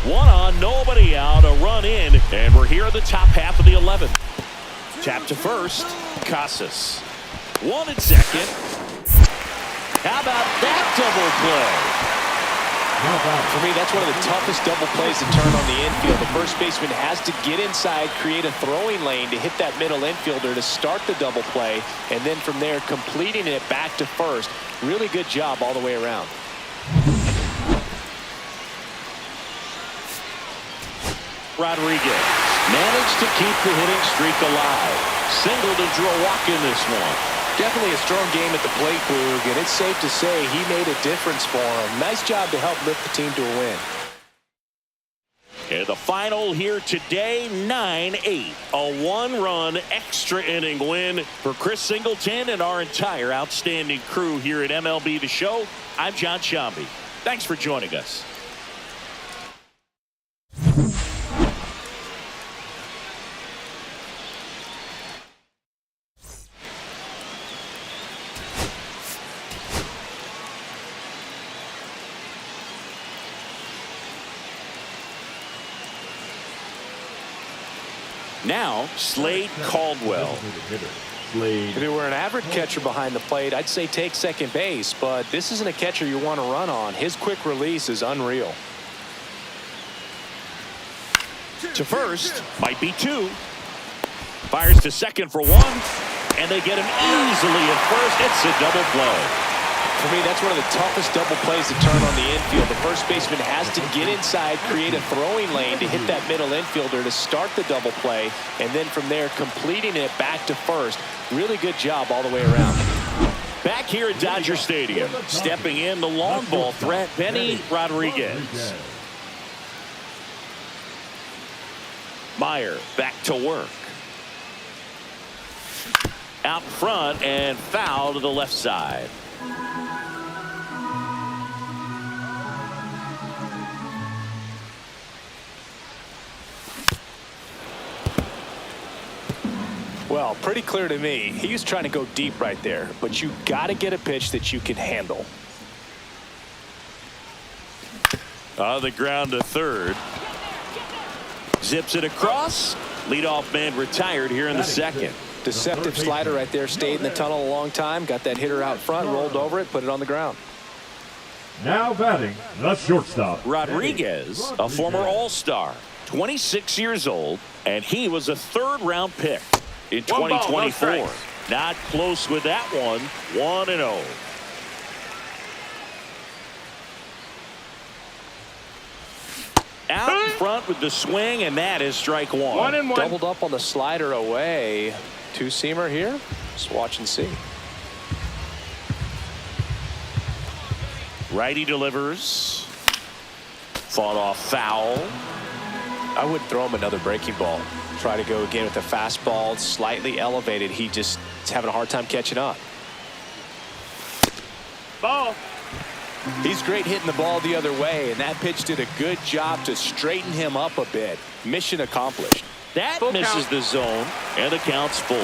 1 on, nobody out, a run in, and we're here at the top half of the 11th. Tap to first, Casas. 1 and second. How about that double play? For me, that's one of the toughest double plays to turn on the infield. The first baseman has to get inside, create a throwing lane to hit that middle infielder to start the double play, and then from there completing it back to first. Really good job all the way around. Rodriguez managed to keep the hitting streak alive. Singled and drew a walk in this one. Definitely a strong game at the plate, Boog, and it's safe to say he made a difference for him. Nice job to help lift the team to a win. And the final here today, 9-8. A 1-run extra inning win for Chris Singleton and our entire outstanding crew here at MLB The Show. I'm John Shambi. Thanks for joining us. Now, Slade Caldwell. If he were an average catcher behind the plate, I'd say take second base, but this isn't a catcher you want to run on. His quick release is unreal. To first, might be 2. Fires to second for 1, and they get him easily at first. It's a double play. For me, that's one of the toughest double plays to turn on the infield. The first baseman has to get inside, create a throwing lane to hit that middle infielder to start the double play, and then from there completing it back to first. Really good job all the way around. Back here at Dodger Stadium, stepping in the long ball threat, Benny Rodriguez. Meyer back to work. Out front and foul to the left side. Well, pretty clear to me. He was trying to go deep right there, but you got to get a pitch that you can handle. On the ground to third. Zips it across. Leadoff man retired here in the second. Deceptive slider right there. Stayed in the tunnel a long time. Got that hitter out front, rolled over it, put it on the ground. Now batting the shortstop. Rodriguez, a former All-Star, 26 years old, and he was a 3rd-round pick in 2024. Not close with that one. 1-0. Out in front with the swing, and that is strike 1. 1-1. Doubled up on the slider away. Two-seamer here. Just watch and see. Righty delivers. Fought off foul. I would throw him another breaking ball. Try to go again with the fastball, slightly elevated. He just is having a hard time catching up. Ball. He's great hitting the ball the other way, and that pitch did a good job to straighten him up a bit. Mission accomplished. That Full misses count. the zone, and the count's full.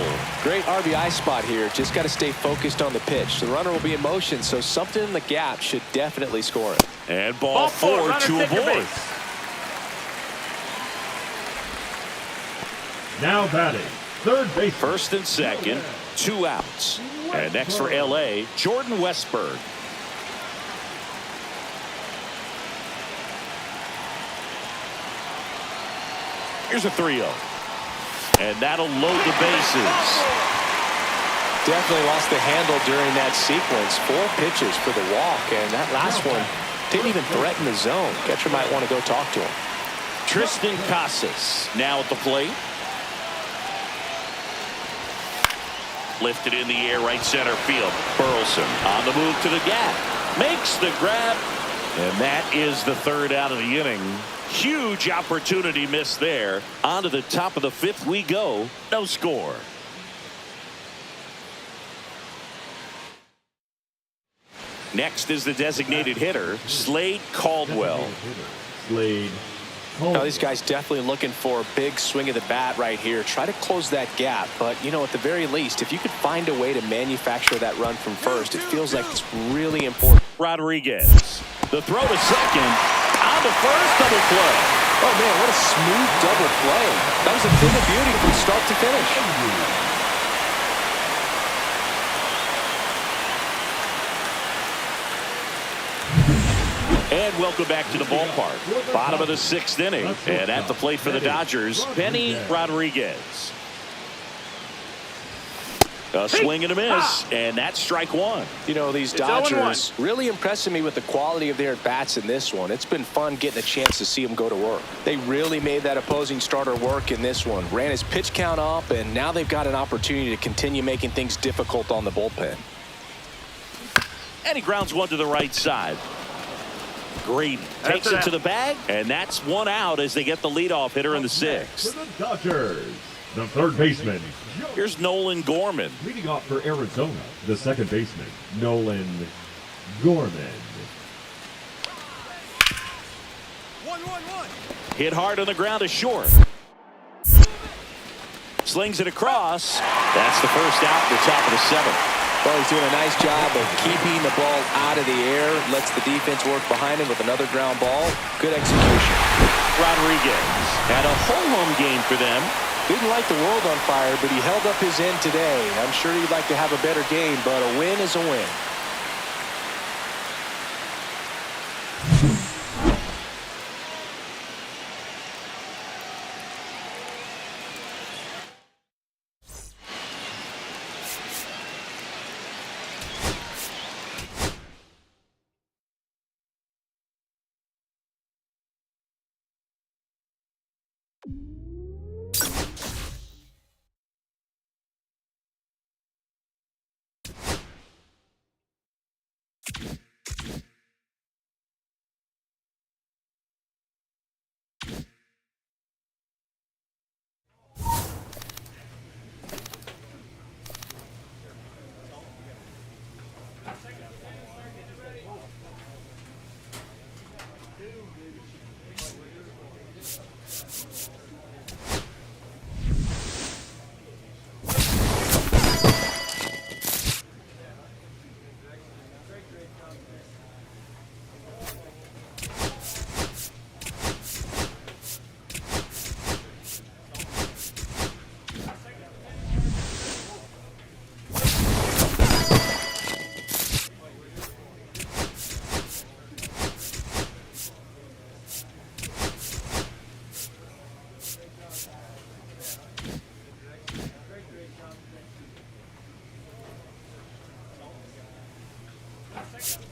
Great RBI spot here. Just got to stay focused on the pitch. The runner will be in motion, so something in the gap should definitely score it. And ball 4 runner to second avoid. base. Now batting third base. First and second, 2 outs. And next for L.A., Jordan Westburg. Here's a 3-0. And that'll load the bases. Definitely lost the handle during that sequence. 4 pitches for the walk, and that last one didn't even threaten the zone. Catcher might want to go talk to him. Tristan Casas now at the plate. Lifted in the air, right center field. Burleson on the move to the gap. Makes the grab. And that is the 3rd out of the inning. Huge opportunity missed there. On to the top of the 5th we go. No score. Next is the designated hitter, Slade Caldwell. Slade. Now, these guys definitely looking for a big swing of the bat right here. Try to close that gap. But, you know, at the very least, if you could find a way to manufacture that run from first, it feels like it's really important. Rodriguez. The throw to second. On to first, double play. Oh, man, what a smooth double play. That was a thing of beauty from start to finish. And welcome back to the ballpark. Bottom of the 6th inning. And at the plate for the Dodgers, Benny Rodriguez. A swing and a miss, and that's strike 1. You know, these Dodgers really impressing me with the quality of their at-bats in this one. It's been fun getting a chance to see them go to work. They really made that opposing starter work in this one. Ran his pitch count up, and now they've got an opportunity to continue making things difficult on the bullpen. And he grounds one to the right side. Green takes it to the bag, and that's 1 out as they get the leadoff hitter in the 6th. For the Dodgers, the 3rd baseman. Here's Nolan Gorman. Leading off for Arizona, the 2nd baseman, Nolan Gorman. 1-1-1. Hit hard on the ground to short. Slings it across. That's the 1st out at the top of the 7th. Well, he's doing a nice job of keeping the ball out of the air. Lets the defense work behind him with another ground ball. Good execution. Rodriguez had a home game for them. Didn't light the world on fire, but he held up his end today. I'm sure he'd like to have a better game, but a win is a win. Second.